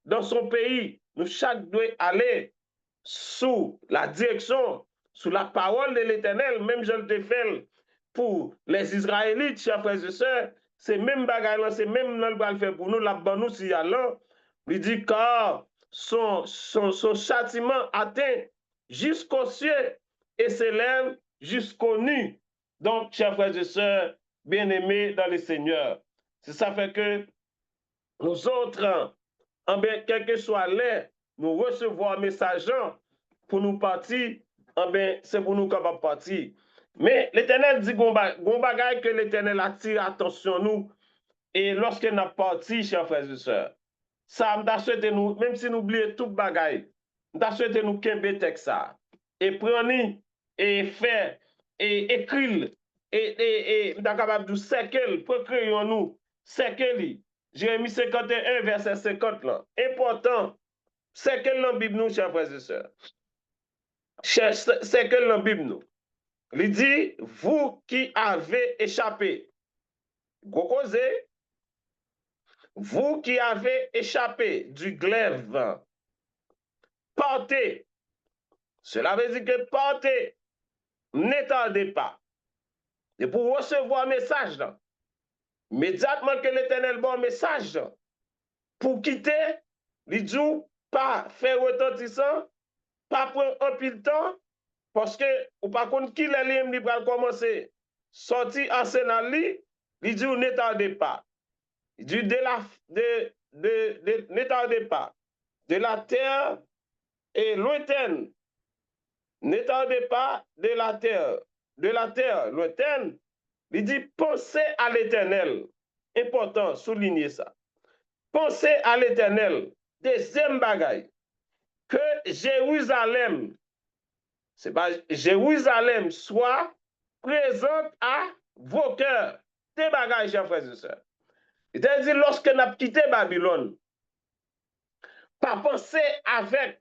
dans son pays. Nous chaque doit aller sous la direction, sous la parole de l'Éternel, même je le fais pour les Israélites, chers frères et sœurs, c'est même bagaille, c'est même nous le faire pour nous, là-bas nous si allant, il dit car son châtiment atteint jusqu'aux cieux et s'élève jusqu'aux nues. Donc, chers frères et sœurs, bien-aimés dans le Seigneur, c'est ça fait que nous autres, quel que soit l'heure, nous recevons un message pour nous partir, c'est pour nous capables de partir. Mais l'Éternel dit qu'on bagaille que l'Éternel attire attention nous. Et lorsque nous parti, chers frères et sœurs, ça m'a souhaité nous, même si nous oublions tout bagaille, m'a souhaité nous kembe texte ça. Et prendre et faire et écrire et nous capable de séquel, procréons nous, séquel. Jérémie 51, verset 50 là. Important. Séquel dans la Bible nous, chers frères et sœurs. Séquel dans la Bible nous. Il dit, vous qui avez échappé, vous qui avez échappé du glaive, partez. Cela veut dire que partez, n'attendez pas. Et pour recevoir un message, immédiatement que l'Éternel bon message, pour quitter, il dit, pas faire retentissant, pas prendre un peu de temps, parce que, ou par contre, qui les lignes va commencer, sortir en scénario, il dit, n'attendez pas. Il dit, n'attendez pas. De la terre et lointaine, n'attendez pas de la terre lointaine. Il dit, pensez à l'Éternel. Important, soulignez ça. Pensez à l'Éternel. Deuxième bagaille, que Jérusalem, c'est pas Jérusalem, soit présente à vos cœurs. Des bagailles, chers frères et sœurs. C'est-à-dire, lorsque nous avons quitté Babylone, pas penser avec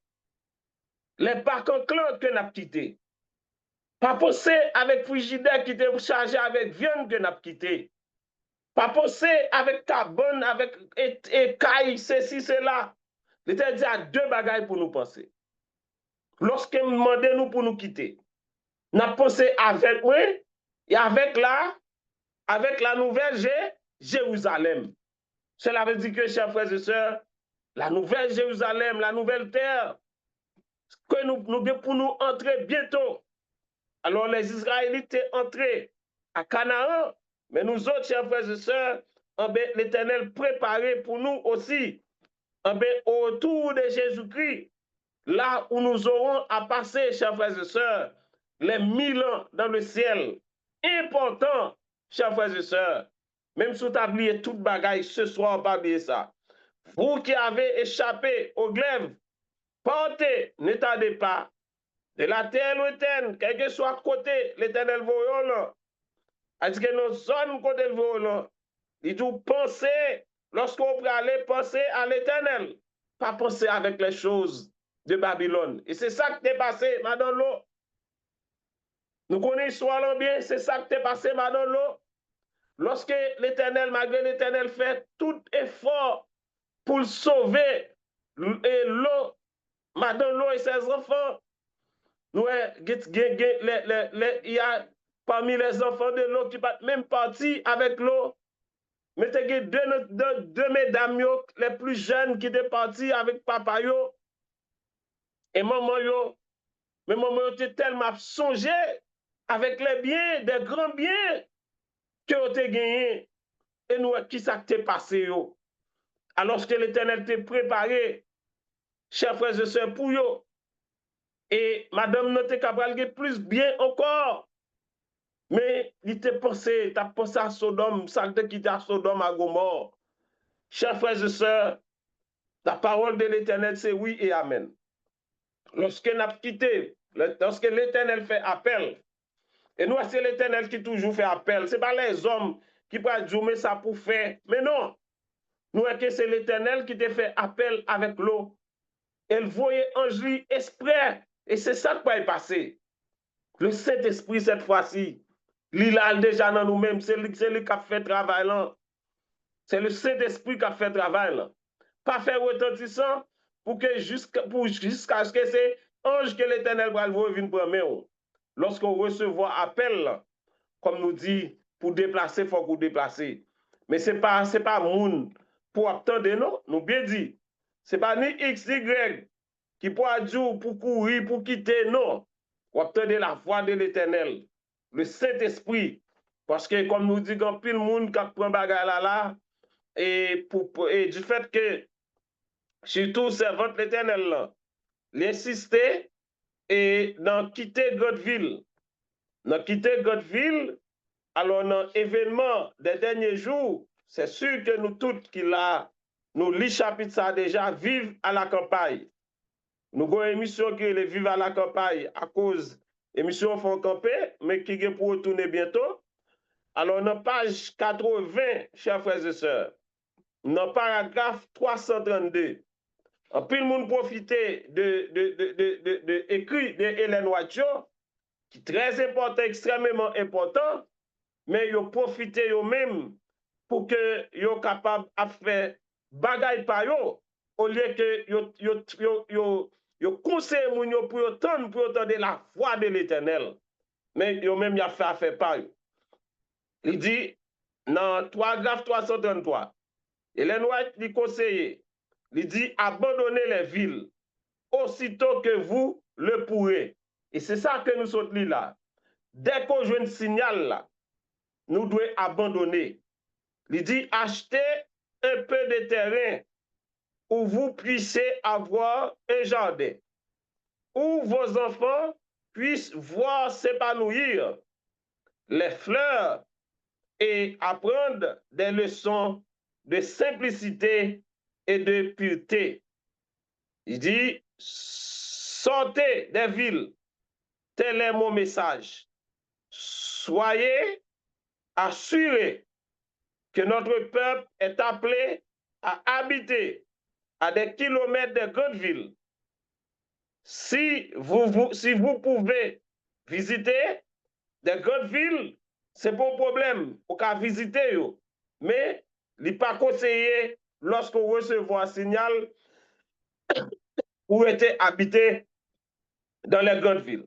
les bacs en clan que nous avons quitté. Pas penser avec frigidaire qui était chargé avec viande que nous avons quitté. Pas penser avec carbone, avec écailles, ceci, cela. C'est-à-dire, il y a deux bagailles pour nous penser. Lorsque nous demandons nous pour nous quitter, nous avons pensé avec moi et avec la nouvelle Jérusalem. Cela veut dire que, chers frères et sœurs, la nouvelle Jérusalem, la nouvelle terre, que nous pour nous entrer bientôt. Alors les Israélites sont entrés à Canaan. Mais nous autres, chers frères et sœurs, l'Éternel préparé pour nous aussi, autour de Jésus-Christ, là où nous aurons à passer, chers frères et sœurs, les 1000 ans dans le ciel. Important, chers frères et sœurs. Même si tu as oublié toute bagaille, ce soir, pas oublier ça. Vous qui avez échappé au glaive, partez, ne tardez pas. De la terre lointaine, quel que soit côté, l'Éternel voyons là. Est-ce que nos zones côté le voyons là? Il dit, pensez, lorsqu'on peut aller penser à l'Éternel, pas penser avec les choses de Babylone. Et c'est ça qui est passé, madame l'eau. Nous connaissons l'histoire bien, c'est ça qui est passé, madame l'eau. Lorsque l'Éternel, malgré l'Éternel, fait tout effort pour le sauver, et l'eau, madame l'eau et ses enfants, nous, il y a parmi les enfants de l'eau qui sont même partis avec l'eau. Mais il y a deux mesdames les plus jeunes qui sont partis avec papa yo. Et maman yo. Mais maman yo était tellement songé avec les biens, des grands biens que vous avez gagné. Et nous, qui ça t'est passé yo? Alors que l'Éternel t'a préparé, chers frères et sœurs, pour yo. Et madame notre capable plus bien encore. Mais il t'a pensé à Sodome, ça t'a quitté à Sodome à Gomorre. Chers frères et sœurs, la parole de l'Éternel, c'est oui et amen. Lorsque l'Éternel fait appel, et nous, c'est l'Éternel qui toujours fait appel, ce n'est pas les hommes qui peuvent jouer ça pour faire, mais non, nous, c'est l'Éternel qui te fait appel avec l'eau. Elle voyait Ange exprès, et c'est ça qui va y passer. Le Saint-Esprit, cette fois-ci, il a déjà dans nous-mêmes, c'est lui qui a fait travail là. C'est le Saint-Esprit qui a fait travail là. Pas faire retentissant pour que jusqu'à ce que c'est ange que l'Éternel va venir prendre. Lorsqu'on recevra appel, là, comme nous dit, pour déplacer, il faut qu'on déplace. Mais ce n'est pas monde pour attendre, non, nous bien dit. Ce n'est pas ni X, ni Y qui pourra dire pour courir, pour quitter, non. Pour attendre la voix de l'Éternel, le Saint-Esprit. Parce que, comme nous dit, quand pile monde qui prend bagarre là, et du fait que, surtout, servant l'Éternel, l'insister et dans quitter Godville. Dans quitter Godville, alors dans l'événement des derniers jours, c'est sûr que nous tous qui là, nous lis chapitre ça déjà, vivent à la campagne. Nous avons une émission qui est vivre à la campagne à cause émission font camper, mais qui est pour retourner bientôt. Alors, dans page 80, chers frères et sœurs, dans paragraphe 332, en plus, le monde profiter de écrit de Hélène Ouatcho, qui est très important, extrêmement important, mais ils profite eux-mêmes pour que ils soient capables de faire bagaille par eux, au lieu que ils conseillent pour entendre la voix de l'Éternel. Mais eux-mêmes, ils ont fait affaire par eux. Il dit, dans paragraphe 333, Hélène White lui conseille, il dit, abandonnez les villes aussitôt que vous le pourrez. Et c'est ça que nous sommes là. Dès qu'on joue un signal là, nous devons abandonner. Il dit, achetez un peu de terrain où vous puissiez avoir un jardin, où vos enfants puissent voir s'épanouir les fleurs et apprendre des leçons de simplicité et de pureté. Il dit, sortez des villes, tel est mon message. Soyez assurés que notre peuple est appelé à habiter à des kilomètres des grandes villes. Si vous pouvez visiter des grandes villes, c'est pas un problème, on peut visiter. Mais il n'est pas conseillé lorsqu'on recevra un signal où était habité dans les grandes villes.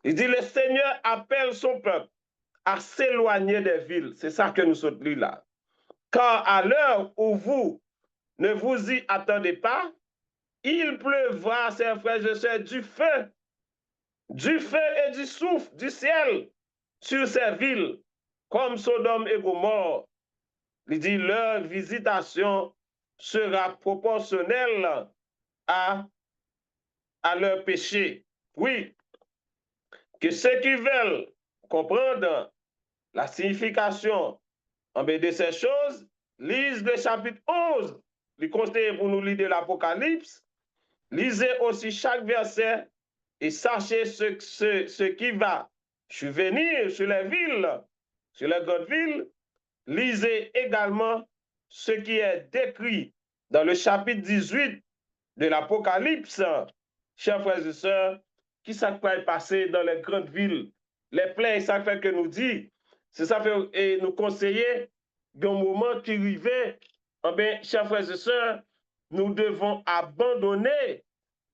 Il dit, le Seigneur appelle son peuple à s'éloigner des villes. C'est ça que nous sommes là. Car à l'heure où vous ne vous y attendez pas, il pleuvra, chers frères et sœurs, du feu et du souffle du ciel sur ces villes comme Sodome et Gomorre. Il dit leur visitation sera proportionnelle à, à leur péché. Oui, que ceux qui veulent comprendre la signification de ces choses, lisent le chapitre 11, le conseil pour nous lire de l'Apocalypse, lisez aussi chaque verset et sachez ce qui va survenir sur les villes, sur les grandes villes. Lisez également ce qui est décrit dans le chapitre 18 de l'Apocalypse, chers frères et sœurs, qui ça peut passer dans les grandes villes, les plaies, ça fait que nous dit, c'est ça fait et nous conseiller d'un moment qui arrivait, eh bien, chers frères et sœurs, nous devons abandonner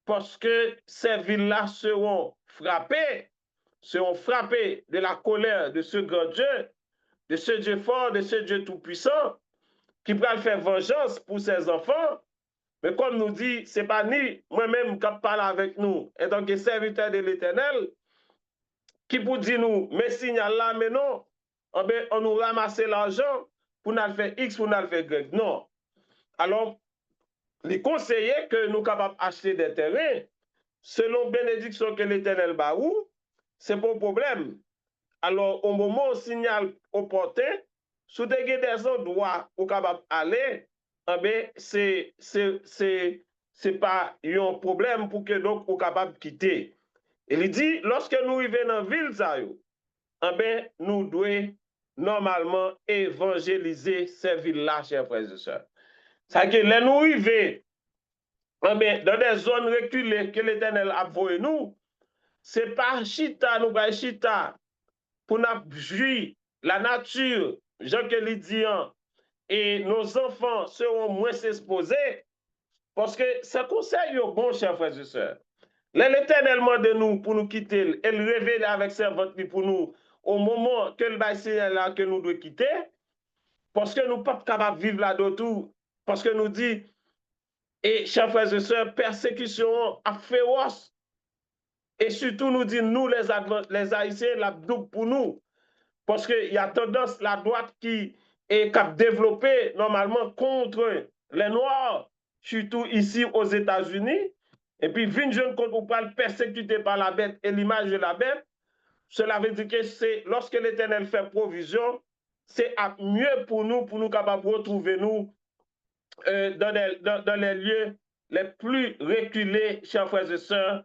parce que ces villes-là seront frappées de la colère de ce grand Dieu, de ce Dieu fort, de ce Dieu tout-puissant, qui pourra faire vengeance pour ses enfants. Mais comme nous dit, ce n'est pas ni moi-même qui parle avec nous, en tant que serviteur de l'Éternel, qui pour dire nous, mais signal là, mais non, on nous ramasse l'argent pour nous faire X, pour nous faire Y. Non. Alors, les conseillers que nous sommes capables d'acheter des terrains, selon bénédiction que l'Éternel bat où, c'est pas un problème. Alors, au moment où signal opportun, sous des endroits où capable d'aller, c'est pas un problème pour que donc on capable de quitter. Et il dit, lorsque nous arrivons dans la ville, nous devons normalement évangéliser ces villes-là, chers frères et sœurs. C'est-à-dire que là, nous arrivons dans des zones reculées que l'Éternel a voué nous, c'est pas chita, nous pas chita, pour nous jouir la nature, Jean que dit, et nos enfants seront moins exposés, parce que ce conseil est bon, chers frères et sœurs. L'Éternel de nous pour nous quitter, elle révèle avec servante pour nous au moment que le bail là que nous devons quitter, parce que nous ne sommes pas capables de vivre là-dedans, parce que nous dit, et chers frères et sœurs, persécution à féroce, et surtout nous dit, nous les Haïtiens, la double pour nous, parce qu'il y a tendance la droite qui est développée normalement contre les Noirs, surtout ici aux États-Unis. Et puis, une jeune contre vous parle persécuté par la bête et l'image de la bête, cela veut dire que c'est lorsque l'Éternel fait provision, c'est mieux pour nous capables de retrouver nous dans les lieux les plus reculés, chers frères et sœurs,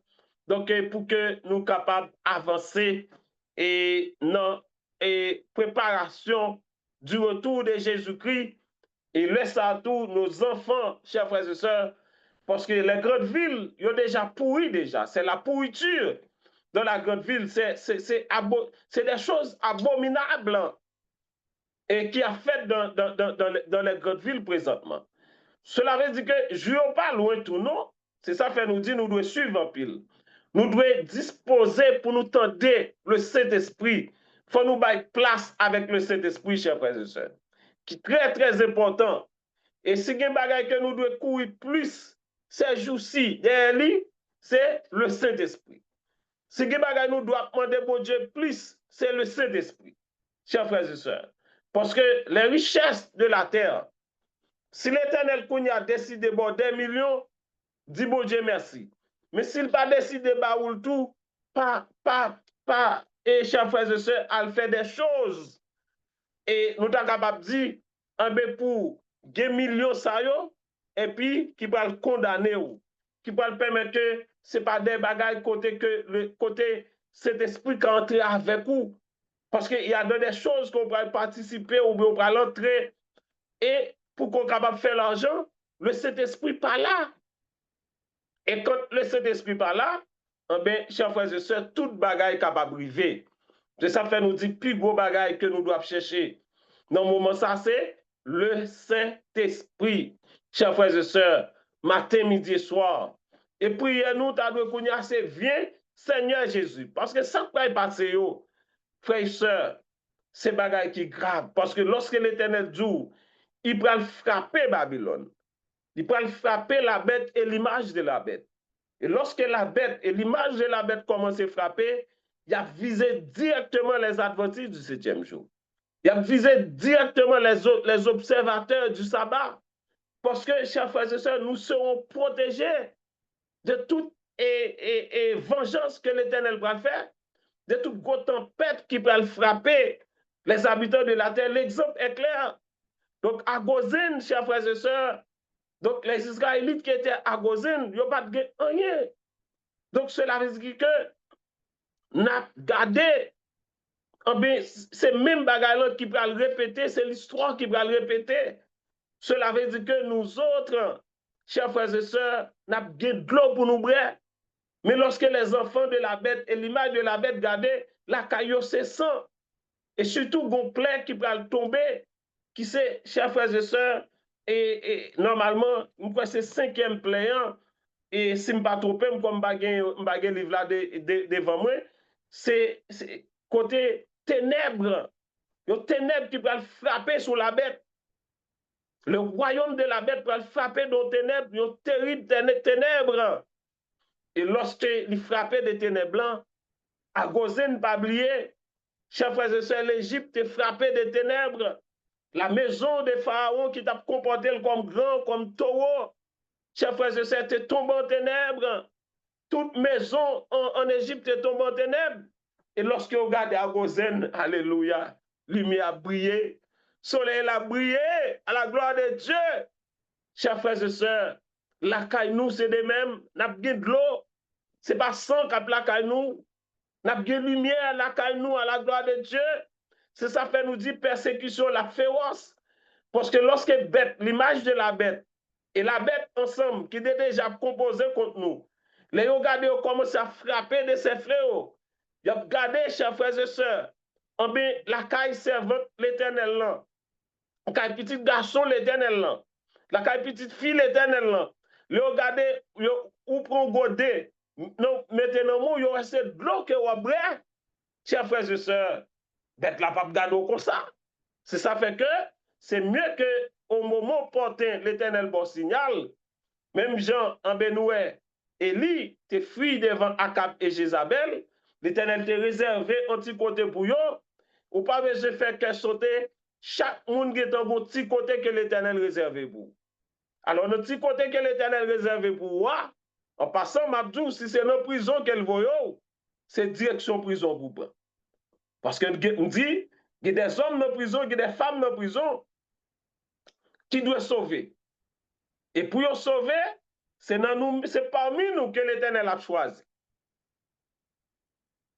donc pour que nous capables d'avancer et non et préparation du retour de Jésus-Christ et laisse à tous nos enfants, chers frères et sœurs, parce que les grandes villes, ils ont déjà pourri déjà. C'est la pourriture dans la grande ville. C'est des choses abominables et qui a fait dans les grandes villes présentement. Cela veut dire que je ne pas loin tout, non? C'est ça fait nous dire nous devons suivre en pile. Nous devons disposer pour nous tendre le Saint-Esprit. Il faut nous mettre place avec le Saint-Esprit, chers frères et sœurs. Qui est très, très important. Et si il y a un bagage que nous devons courir plus ces jours-ci, c'est le Saint-Esprit. Si il y a un bagage que nous devons demander pour Dieu plus, c'est le Saint-Esprit, chers frères et sœurs. Parce que les richesses de la terre, si l'Éternel a décidé de des millions, dis bon Dieu merci. Mais s'il n'a pas décidé de tout, et chers frères et sœurs, elle fait des choses. Et nous sommes capables de dire, pour des millions ça et puis qui va le condamner qui va le permettre que ce n'est pas des bagages côté que le côté cet esprit qui entre avec vous. Parce qu'il y a des choses qu'on va participer ou on va l'entrer et pour qu'on soit capable de faire l'argent, le Saint-Esprit pas là. Et quand le Saint-Esprit pas là, chers frères et sœurs, toute bagaille est capable de arriver. C'est ça fait nous dire plus gros bagaille que nous devons chercher. Dans le moment ça, c'est le Saint-Esprit. Chers frères et sœurs, matin, midi et soir. Et prière nous, t'as de connaître, c'est viens, Seigneur Jésus. Parce que ça peut passer, frères et sœurs, c'est bagaille qui est grave. Parce que lorsque l'Éternel dit, il va frapper Babylone. Il va frapper la bête et l'image de la bête. Et lorsque la bête et l'image de la bête commencent à frapper, il a visé directement les adventistes du 7e jour. Il a visé directement les observateurs du sabbat. Parce que, chers frères et sœurs, nous serons protégés de toute vengeance que l'Éternel va faire, de toute grosse tempête qui va frapper les habitants de la terre. L'exemple est clair. Donc, à Gozin, chers frères et sœurs, donc les Israélites qui étaient à Gozin, ils n'ont pas de rien. Donc, cela veut dire que nous avons gardé, c'est même bagaille qui va le répéter, c'est l'histoire qui va le répéter. Cela veut dire que nous autres, chers frères et sœurs, nous avons de l'eau pour nous boire. Mais lorsque les enfants de la bête et l'image de la bête gardée, la caillou c'est sang. Et surtout, gon plaie qui va tomber, qui c'est, chers frères et sœurs, et normalement, c'est cinquième plaint, et si je ne me trompe pas, comme je livre là devant moi, c'est côté ténèbres. Il y a ténèbres qui va frapper sur la bête. Le royaume de la bête va frapper dans les ténèbres, il y a terribles ténèbres. Et lorsque il frappait des ténèbres blancs, à Gozin, pas oublier, chers frères et sœurs, l'Égypte est frappée des ténèbres. La maison de Pharaon qui t'a comporté comme grand, comme taureau, chers frères et sœurs, est tombée en ténèbres. Toute maison en Égypte est tombée en ténèbres. Et lorsque vous regardez à Gozin, alléluia, lumière a brillé, soleil a brillé, à la gloire de Dieu. Chers frères et sœurs, la caille nous, c'est de même, n'a pas de l'eau, c'est pas sang qui a la caille nous, n'a pas de lumière, la caille nous, à la gloire de Dieu. C'est ça fait nous dire persécution, la féroce. Parce que lorsque bête, l'image de la bête et la bête ensemble, qui était déjà composé contre nous, les regardez commencent à frapper de ses fléaux. Ils ont regardé, chers frères et sœurs, la caille servante l'éternel là, la caille petit garçon l'éternel là, la caille petite fille l'éternel là. Les regardez, ou prend godé, non, maintenant, ils ont resté bloqués au bras, chers frères et sœurs, bête la pas garder comme ça. C'est ça fait que c'est mieux que au moment porté l'éternel bon signal, même Jean en Benoué, Élie, te fui devant Akab et Jézabel, l'éternel te réservé un petit côté pour eux, ou pas besoin de faire que sauter, chaque monde qui est un petit côté que l'éternel réservé pour. Alors, le petit côté que l'éternel réservé pour moi, en passant, Mabdou, si c'est nos prison qu'elle voit, c'est direction prison pour prendre. Parce que nous dit, il y a des hommes dans prison, il y a des femmes dans prison qui doivent sauver. Et pour les sauver, c'est parmi nous que l'Éternel a choisi.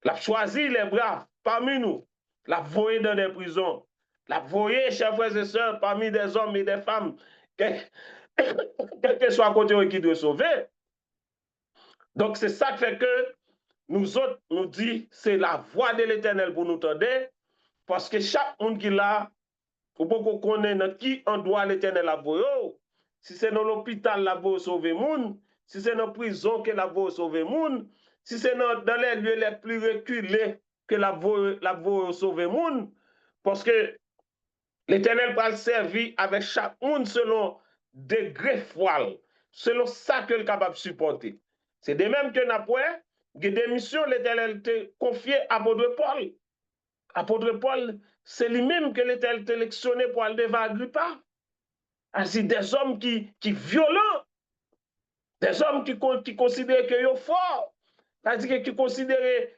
L'a choisi les braves parmi nous. L'a voyé dans des prisons. L'a voyé, chers frères et sœurs, parmi des hommes et des femmes, quel que soit côté qui doit sauver. Donc c'est ça qui fait que nous autres nous dit, c'est la voix de l'Éternel pour nous tendre, parce que chaque monde qui l'a, il faut qu'on connaisse qui en doit l'Éternel la voix. Si c'est dans l'hôpital, la voix sauver monde. Si c'est dans la prison que la voix sauver monde. Si c'est dans les lieux les plus reculés que la voix sauver monde. Parce que l'Éternel va le servir avec chaque monde selon degré foi, selon ça que est capable de supporter. C'est de même que n'a pas des missions l'Éternel te confié à apôtre Paul. Apôtre Paul, c'est lui-même que l'Éternel t'a sélectionné pour aller devant Agrippa. C'est des hommes qui violents, des hommes qui considèrent que sont forts, c'est-à-dire qui considèrent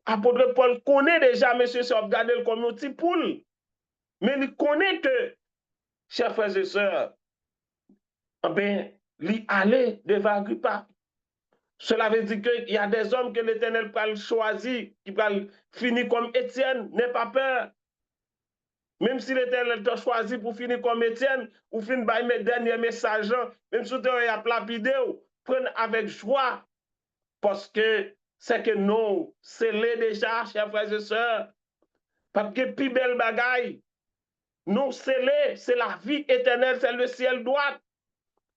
apôtre Paul connaît déjà monsieur ça regarder comme un petit poule, mais il connaît que, chers frères et sœurs, il allait devant Agrippa. Cela veut dire qu'il y a des hommes que l'Éternel peut choisir, qui peuvent finir comme Étienne, n'aie pas peur. Même si l'Éternel t'a choisi pour finir comme Étienne, ou finir par mes derniers messages, même si tu as lapidé, prenez avec joie, parce que c'est que nous, c'est déjà, chers frères et sœurs, parce que plus belle bagaille, nous, c'est la vie éternelle, c'est le ciel droit.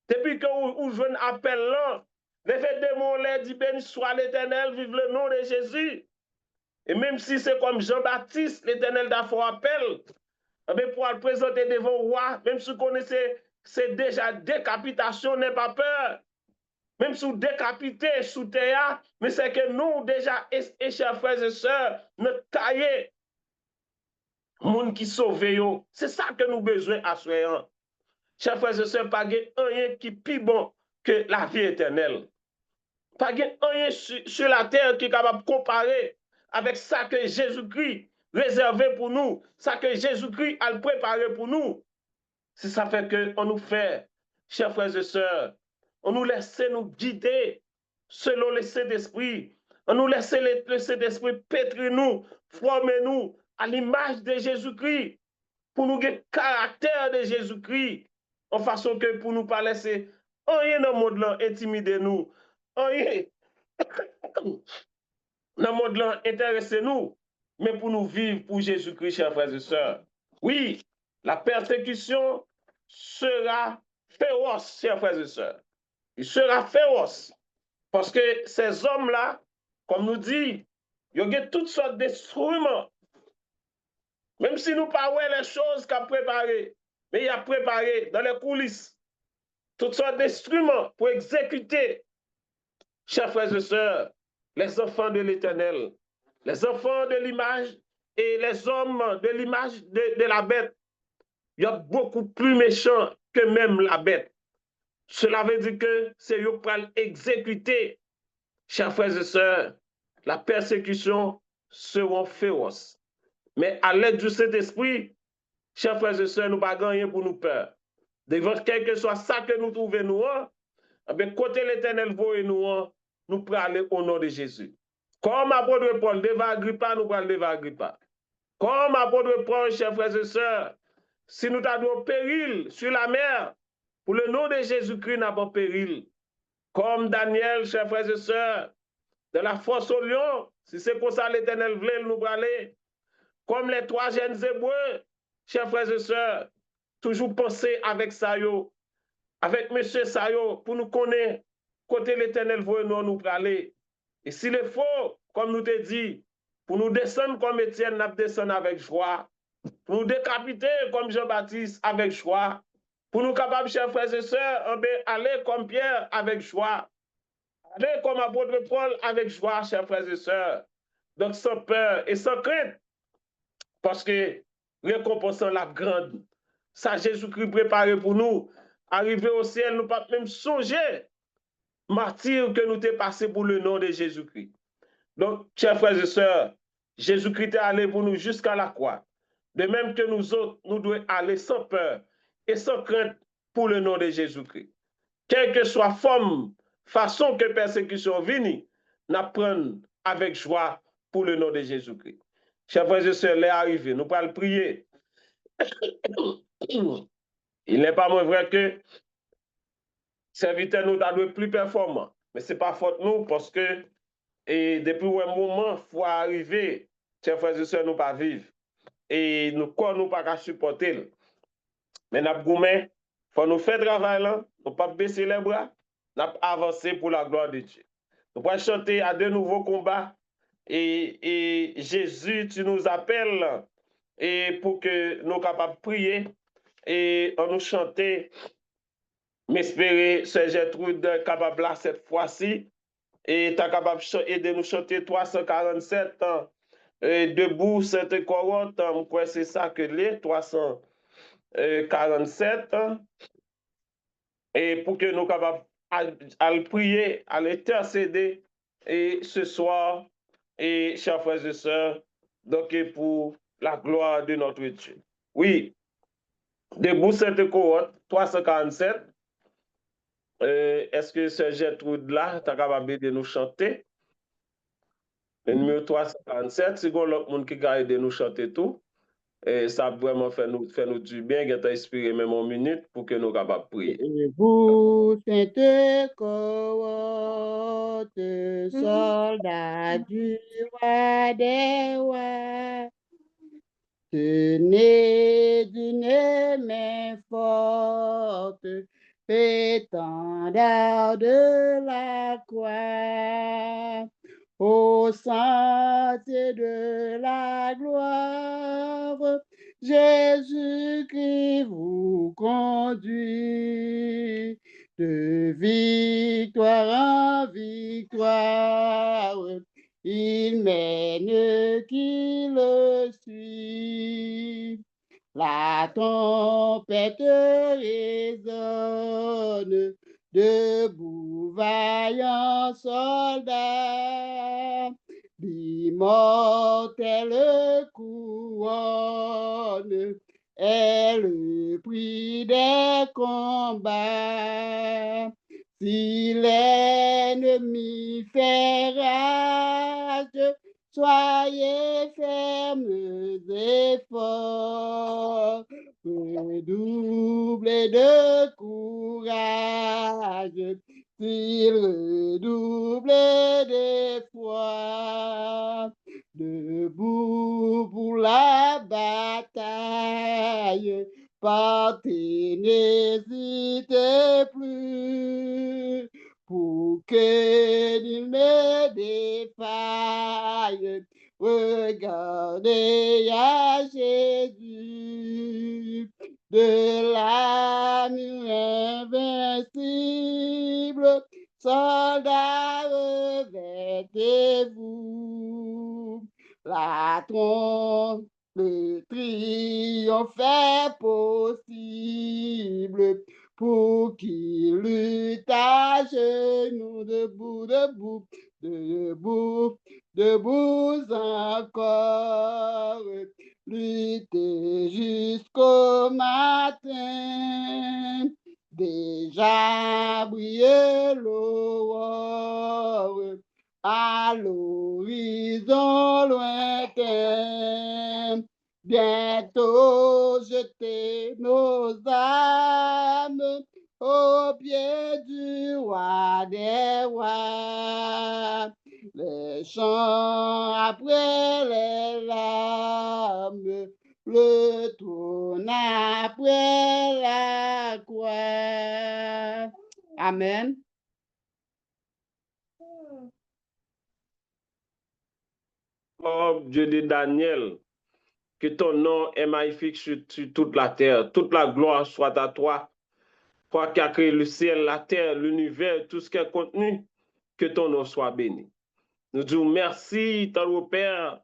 Depuis que vous jouez un appel là, les faits de mon lait dit béni soit l'Éternel, vive le nom de Jésus. Et même si c'est comme Jean-Baptiste, l'Éternel t'a fait appel, pour le présenter devant le roi, même si vous connaissez, c'est déjà décapitation, n'ayez pas peur. Même si vous décapitez sous terre, mais c'est que nous, déjà, et chers frères et sœurs, nous taillons. Moun qui sauve yo. C'est ça que nous besoin à soyant. Chers frères et sœurs, pas rien qui plus bon que la vie éternelle. Pas rien sur la terre qui est capable de comparer avec ça que Jésus-Christ réservé pour nous, ça que Jésus-Christ a préparé pour nous. C'est ça fait qu'on nous fait, chers frères et sœurs, on nous laisse nous guider selon le Saint-Esprit. On nous laisse le Saint-Esprit pétrir nous, former nous à l'image de Jésus-Christ, pour nous avoir le caractère de Jésus-Christ, en façon que pour nous pas laisser rien dans le monde là intimider nous, rien dans le monde là intéresser nous, mais pour nous vivre pour Jésus-Christ, chers frères et sœurs. Oui, la persécution sera féroce, chers frères et sœurs. Il sera féroce. Parce que ces hommes-là, comme nous dit, ils ont toutes sortes d'instruments. Même si nous ne parlons pas les choses qu'il a préparées, mais il a préparé dans les coulisses toutes sortes d'instruments pour exécuter, chers frères et sœurs, les enfants de l'Éternel, les enfants de l'image et les hommes de l'image de la bête. Il y a beaucoup plus méchants que même la bête. Cela veut dire que c'est eux qui vont exécuter, chers frères et sœurs, la persécution sera féroce. Mais à l'aide du Saint-Esprit, chers frères et sœurs, nous ne pouvons rien pour nous peur. Devant quel que soit ça que nous trouvons nous, côté l'Éternel voit nous, nous pouvons aller au nom de Jésus. Comme apôtre Paul devant Agrippa, nous pouvons devant Agrippa. Comme apôtre Paul, chers frères et sœurs, si nous avons péril sur la mer, pour le nom de Jésus-Christ, nous avons péril. Comme Daniel, chers frères et sœurs, de la force au lion, si c'est pour ça l'Éternel voulait nous aller. Comme les 3 jeunes Hébreux, chers frères et sœurs, toujours penser avec Sayo, avec M. Sayo, pour nous connaître, côté l'Éternel veut nous aller. Et s'il est faux, comme nous te dit, pour nous descendre comme Étienne, nous descendre avec joie. Pour nous décapiter comme Jean-Baptiste avec joie. Pour nous capables, chers frères et sœurs, aller comme Pierre avec joie. Aller comme apôtre Paul avec joie, chers frères et sœurs. Donc sans peur et sans crainte. Parce que récompensant la grande, ça Jésus-Christ préparé pour nous. Arriver au ciel, nous ne pouvons pas même songer martyr que nous t'ai passé pour le nom de Jésus-Christ. Donc, chers frères et sœurs, Jésus-Christ est allé pour nous jusqu'à la croix. De même que nous autres, nous devons aller sans peur et sans crainte pour le nom de Jésus-Christ. Quelle que soit forme, façon que persécution vienne, n'apprendre avec joie pour le nom de Jésus-Christ. Chers frères et sœurs, l'est arrivé. Nous allons prier. Il n'est pas moins vrai que serviteur nous a plus performant. Mais ce n'est pas faute nous parce que depuis un moment, il faut arriver, chers frères et sœurs, nous pas vivre. Et nous ne pas qu'à supporter. Mais il faut nous faire travail là, nous pas baisser les bras, nous avancer pour la gloire de Dieu. Nous pouvons chanter à de nouveaux combats. Et Jésus, tu nous appelles et pour que nous capables de prier et on nous chanter. M'espérer, Sœur Gertrude, capable là cette fois-ci. Et tu es capable de nous chanter 347 ans. Debout, cette corotte, c'est ça que les 347 ans. Et pour que nous capables à prier, à l'intercéder, et ce soir, et chers frères et sœurs, donc pour la gloire de notre Dieu. Oui, debout, cette corotte, 347. Est-ce que Sœur Gertrude là, tu es capable de nous chanter? Le numéro 347, c'est l'autre monde qui a aidé nous chanter tout. Et ça a vraiment fait nous du bien, qui a inspiré même en minute pour que nous capables de prier. Vous, sainte cohorte, soldats du roi des rois, tenez d'une main forte, étendard de la croix, au sentier de la gloire, Jésus-Christ vous conduit de victoire en victoire. il mène qui le suit. La tempête résonne, debout vaillant soldat, l'immortelle couronne est le prix des combats. Si l'ennemi fait rage, soyez fermes et forts, redoublez de courage, s'il redoublez d'effroi, debout pour la bataille, partez, n'hésitez plus, pour que nul ne défaille. Regardez à Jésus, de l'âme invincible, soldats, revêtez-vous. La trompe, le triomphe est possible pour qui lutte à genoux, debout, debout, debout, debout encore, lutter jusqu'au matin, déjà brille l'aurore, à l'horizon lointain, bientôt jeter nos âmes au pied du roi des rois. Les chants après les larmes, le trône après la croix. Amen. Oh, Dieu de Daniel, que ton nom est magnifique sur toute la terre. Toute la gloire soit à toi. Toi qui as créé le ciel, la terre, l'univers, tout ce qui est contenu, que ton nom soit béni. Nous disons merci, ton Père,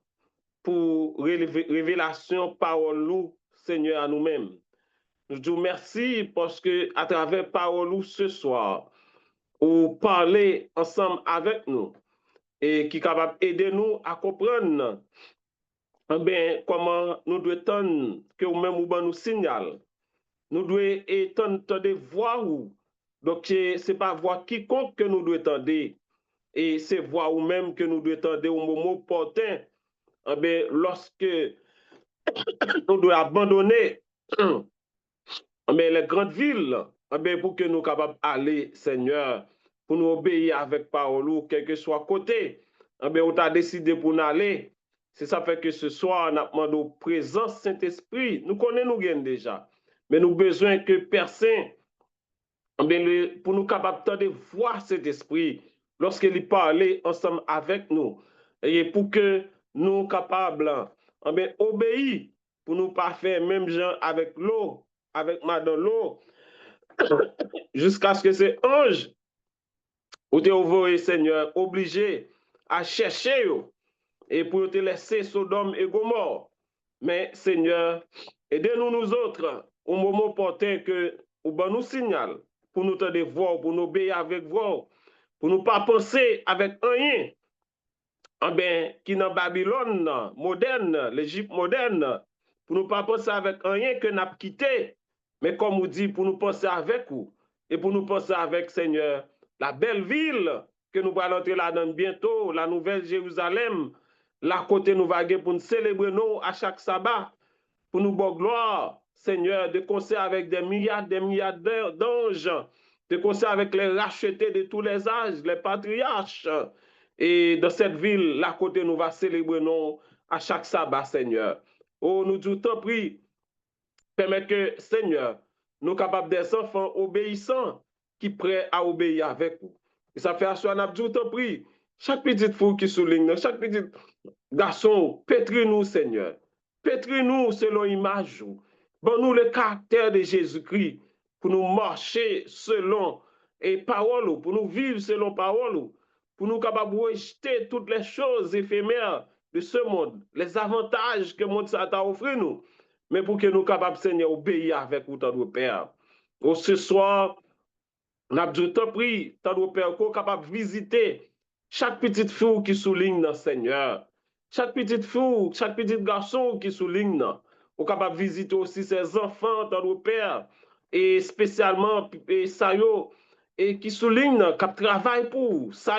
pour révélation, parole, nous, Seigneur, à nous-mêmes. Nous disons merci parce que à travers parole, nous, ce soir, vous parlez ensemble avec nous et qui est capable d'aider nous à comprendre comment nous devons attendre que vous-même vous nous signal. Nous devons attendre de voix ou. Donc, ce n'est pas voix quiconque que nous devons attendre. Et c'est voix ou même que nous devons attendre au moment opportun. Lorsque nous devons abandonner les grandes villes, pour que nous soyons capables d'aller, Seigneur, pour nous obéir avec parole ou quel que soit côté, on t'a décidé pour nous aller. C'est ça fait que ce soir, on a demandé au présent Saint-Esprit. Nous connaissons nous déjà, mais nous avons besoin que personne, pour nous capables de voir cet esprit lorsqu'il parle ensemble avec nous, et pour que nous soyons capables d'obéir, pour nous pas faire même gens avec l'eau, avec madame l'eau, jusqu'à ce que ces anges, ou te envoyé, Seigneur, obligés à chercher eux, et pour te laisser Sodome et Gomorre. Mais, Seigneur, aidez-nous nous autres, au moment opportun que ou ben nous signale, pour nous te voir, pour nous obéir avec vous, pour nous pas penser avec rien, qui dans Babylone moderne, l'Égypte moderne, pour nous pas penser avec rien que n'a quitté, mais comme vous dit, pour nous penser avec vous, et pour nous penser avec, Seigneur, la belle ville que nous allons entrer là-dedans bientôt, la nouvelle Jérusalem, là côté nous vaguer pour nous célébrer nous à chaque sabbat, pour nous bonne gloire, Seigneur, de concert avec des milliards d'anges, de concert avec les rachetés de tous les âges, les patriarches. Et dans cette ville, là côté nous va célébrer nous à chaque sabbat, Seigneur. Oh, nous disons, t'en prie, permet que, Seigneur, nous capables des enfants obéissants qui prêts à obéir avec vous. Et ça fait à soi, nous t'en prie, chaque petite fille qui souligne, chaque petit garçon, pétris-nous, Seigneur. Pétris-nous selon l'image. Donne-nous le caractère de Jésus-Christ pour nous marcher selon et parole, pour nous vivre selon parole. pour nous capables de rejeter toutes les choses éphémères de ce monde, les avantages que le monde t'a offert nous, mais pour que nous capables, Seigneur, obéir avec vous, notre Père. Ce soir, nous avons tant pris, notre Père, qu'on est capable de visiter chaque petite fille qui souligne dans Seigneur. Chaque petite fille, chaque petit garçon qui souligne, on est capable de visiter aussi ses enfants, notre Père, et spécialement, et ça et qui souligne, qui travaille pour, ça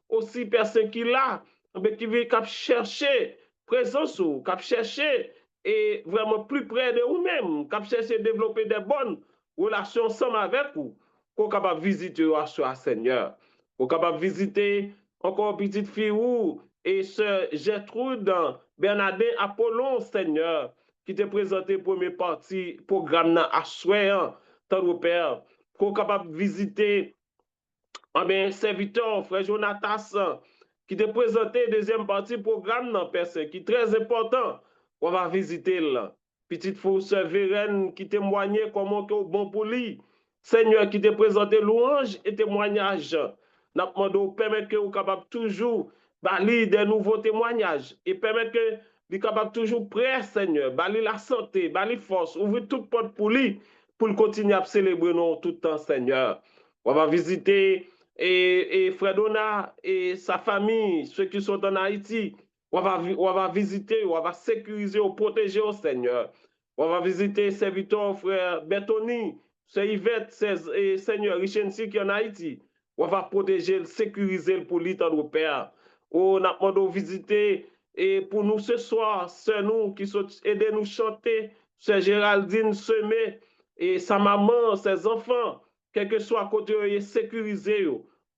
aussi personne qui là, mais qui veut chercher présence ou qui chercher et vraiment plus près de vous-même, qui chercher développer des bonnes relations ensemble avec vous, qu'on est capable de visiter à Seigneur, qu'on est capable de visiter encore petite fille ou et sœur Gertrude, Bernardin Apollon, Seigneur, qui te présenté premier partie programme à soir, tant Père, qu'on est capable de visiter serviteur, frère Jonathan, qui te présenté deuxième partie programme, personne qui est très important. On va visiter là. Petite sœur Vérène qui témoignait comment que bon pour lui. Seigneur qui te présenté louange et témoignage. N'a demandé permettre que vous capable toujours bali des nouveaux témoignages et permettre que vous capable toujours prêt, Seigneur, bali la santé, bali force, ouvrir toute porte pour lui pour continuer à célébrer nous tout le temps, Seigneur. On va visiter et Frère Donat et sa famille, ceux qui sont en Haïti, on va visiter, on va sécuriser, on protéger au Seigneur. On va visiter serviteur frère Bertoni, Sœur Yvette, et Seigneur Richensi qui est en Haïti. On va protéger, sécuriser pour l'État Père. On a demandé de visiter et pour nous ce soir, c'est nous qui sont aidés nous chanter, Sœur Géraldine Semé et sa maman, ses enfants, quel que soit côté sécuriser,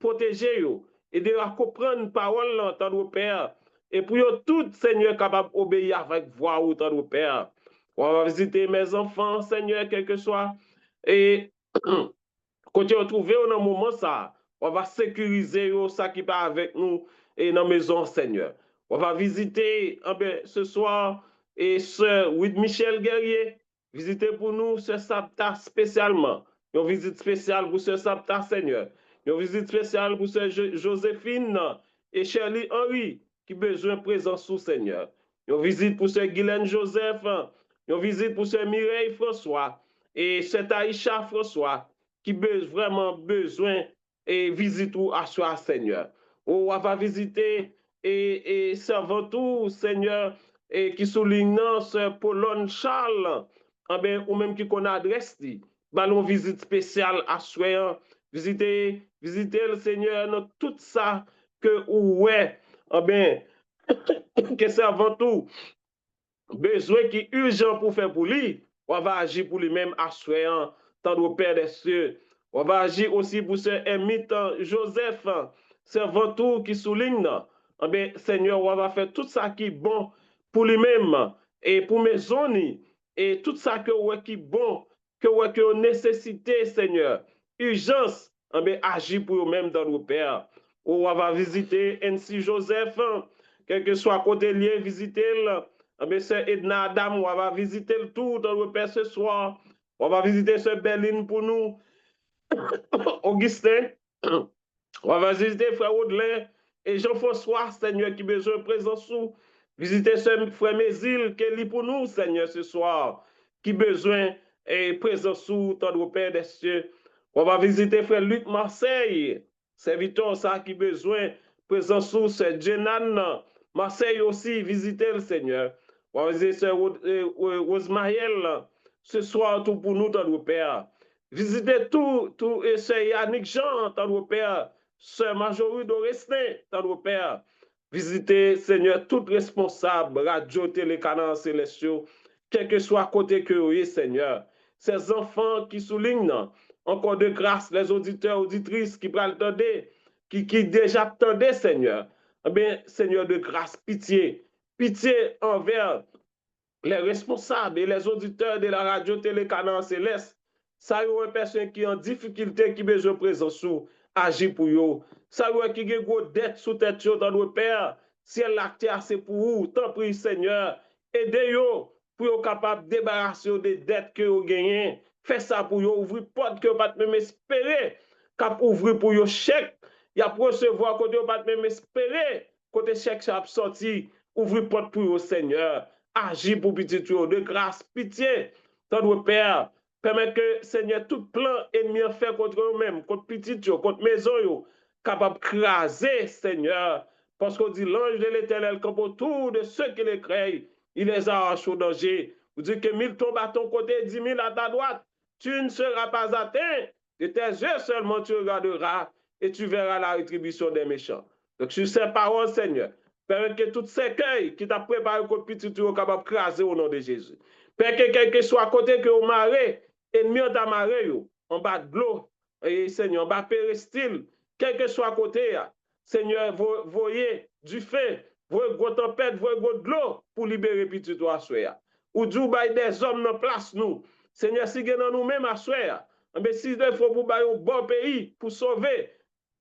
protéger, aider à comprendre parole dans nos Père. Et pour tout, Seigneur, capable d'obéir avec voix ou dans nos Père. On va visiter mes enfants, Seigneur, quel que soit. Et quand tu retrouves dans un moment ça, on va sécuriser ça qui part avec nous et dans la maison, Seigneur. On va visiter ce soir et Sœur Michel Guerrier, visiter pour nous ce Sapta spécialement. Une visite spéciale pour ce Sapta, Seigneur. Une visite spéciale pour ce Joséphine et Shirley Henry qui besoin de présence sous Seigneur. Une visite pour ce Guylaine Joseph. Une visite pour ce Mireille François et ce Taïcha François qui a vraiment besoin et visite ou à soi, Seigneur. On va visiter et servant tout, Seigneur, et qui souligne ce Paulon Charles, ou même qui connaît adresse, ballon visite spéciale à soi, visiter le Seigneur dans tout ça que ouais, que servant tout, besoin qui est urgent pour faire pour lui, on va agir pour lui-même à soi, tant au Père des cieux. On va agir aussi pour ce Émite Joseph, servant tout qui souligne. Seigneur, on va faire tout ça qui est bon pour lui-même et pour mes zones et tout ça qui est bon, que est nécessité, Seigneur. Urgence, agir pour eux-mêmes dans nos Père. On va visiter ainsi Joseph, quel que soit côté lié, visiter c'est Edna Adam, on va visiter le tout dans le Père ce soir. On va visiter ce Berlin pour nous. Augustin, on va visiter Frère Audelain et Jean-François, Seigneur, qui a besoin de présence sous. Visiter ce Frère Mézil, qui est libre pour nous, Seigneur, ce soir, qui a besoin de présence sous, ton Père des cieux. On va visiter Frère Luc Marseille, serviteur, ça, qui a besoin de présence sous, c'est Jenan. Marseille aussi, visiter le Seigneur. On va visiter Rosemaël, ce soir, tout pour nous, ton Père. Visitez tout, et c'est Yannick Jean, ton Père, Sœur Marjorie Dorestin, ton Père. Visitez, Seigneur, tout responsable, radio, télé, canal célestiaux, quel que soit côté que vous Seigneur. Ces enfants qui soulignent, encore de grâce, les auditeurs, auditrices qui prennent qui déjà attendaient, Seigneur. Eh bien, Seigneur de grâce, pitié envers les responsables et les auditeurs de la radio, télé, canal céleste. Ça y a une personne qui est en difficulté, qui a besoin de présence sous, agir pour eux. Ça y a qui a une dette sous tête dans notre Père. Si elle l'a assez pour vous, tant pis Seigneur, aidez-vous pour être capable de débarrasser des dettes que vous gagnez. Faites ça pour vous, ouvrir porte que vous ne même espérer, cap ouvrir pour vous chèque il a recevoir côté pas même espérer, côté chèque ça sorti, ouvrir porte pour au Seigneur, agir pour petit de grâce, pitié, ton Père, permet que Seigneur tout plan ennemi fait contre eux-mêmes, contre petit contre maison capable de craser Seigneur, parce qu'on dit l'ange de l'Éternel campe autour de ceux qui les craignent, il les arrache au danger. Vous dites que 1000 tombent à ton côté, 10 000 à ta droite, tu ne seras pas atteint. De tes yeux seulement tu regarderas et tu verras la rétribution des méchants. Donc, sur ces paroles, Seigneur, permets que tout cercueil qui t'a préparé comme petit, tu es capable de craser au nom de Jésus. Père, que quel que soit à côté que vous marrez, ennemi t'a marré, en bas de l'eau, et Seigneur, en bas de péristyle, quel que soit à côté, Seigneur, voyez du feu, voyez gros tempête, voyez gros de l'eau pour libérer petit toi, soya. Ou du bail des hommes dans place nous. Seigneur, si nous nous-mêmes à soya, mais si il faut pour bailler un bon pays pour sauver,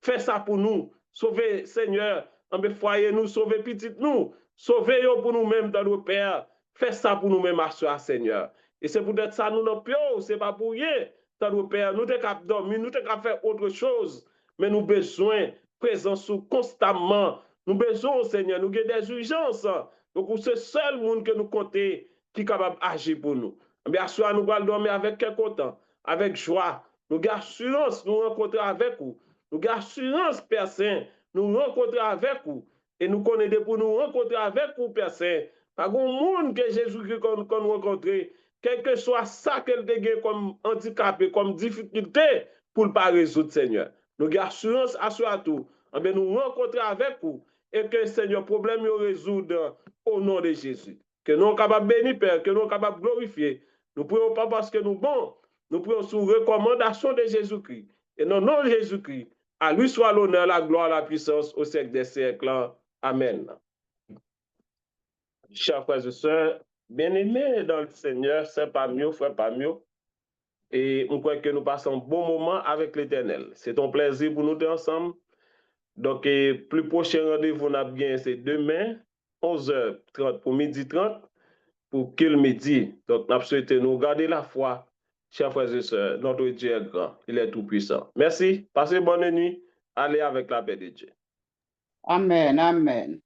fais ça pour nous. Sauver, Seigneur, foyer nous, sauver petit nous, sauver pour nous-mêmes dans nos pères. Fais ça pour nous-mêmes à soya, Seigneur. Et c'est peut-être ça nous n'avons pas, c'est pas pour rien. Dans nos pères, nous sommes capables de dormir, nous sommes capables de faire autre chose. Mais nous avons besoin de présence constamment. Nous avons besoin, Seigneur, nous avons des urgences. Donc, c'est le seul monde que nous comptons qui est capable d'agir pour nous. Mais à soi, nous allons dormir avec quel content, avec joie. Nous avons assurance, nous rencontrer avec vous. Nous avons assurance, Père Saint, nous rencontrer avec vous. Et nous connaissons pour nous rencontrer avec vous, Père Saint. Pas grand monde que Jésus-Christ qu'on rencontre, quel que soit ça qu'elle a comme handicapé, comme difficulté, pour ne pas résoudre, Seigneur. Nous avons assurance à tout. Nous rencontrer avec vous et que, Seigneur, problème nous résoudre au nom de Jésus. Que nous sommes capables de bénir, Père, que nous sommes capables de glorifier. Nous ne prions pas parce que nous sommes bons, nous prions sous recommandation de Jésus-Christ. Et dans le nom de Jésus-Christ, à lui soit l'honneur, la gloire, la puissance au siècle des siècles. Amen. Chers frères et sœurs, bien-aimés dans le Seigneur, c'est pas mieux, frère, pas mieux. Et on croit que nous passons un bon moment avec l'Éternel. C'est un plaisir pour nous deux ensemble. Donc, plus prochain rendez-vous, on a bien, c'est demain, 11h30 pour 12h30, pour qu'il midi. Donc, nous souhaitons nous garder la foi, chers frères et sœurs. Notre Dieu est grand, il est tout-puissant. Merci, passez bonne nuit, allez avec la paix de Dieu. Amen, amen.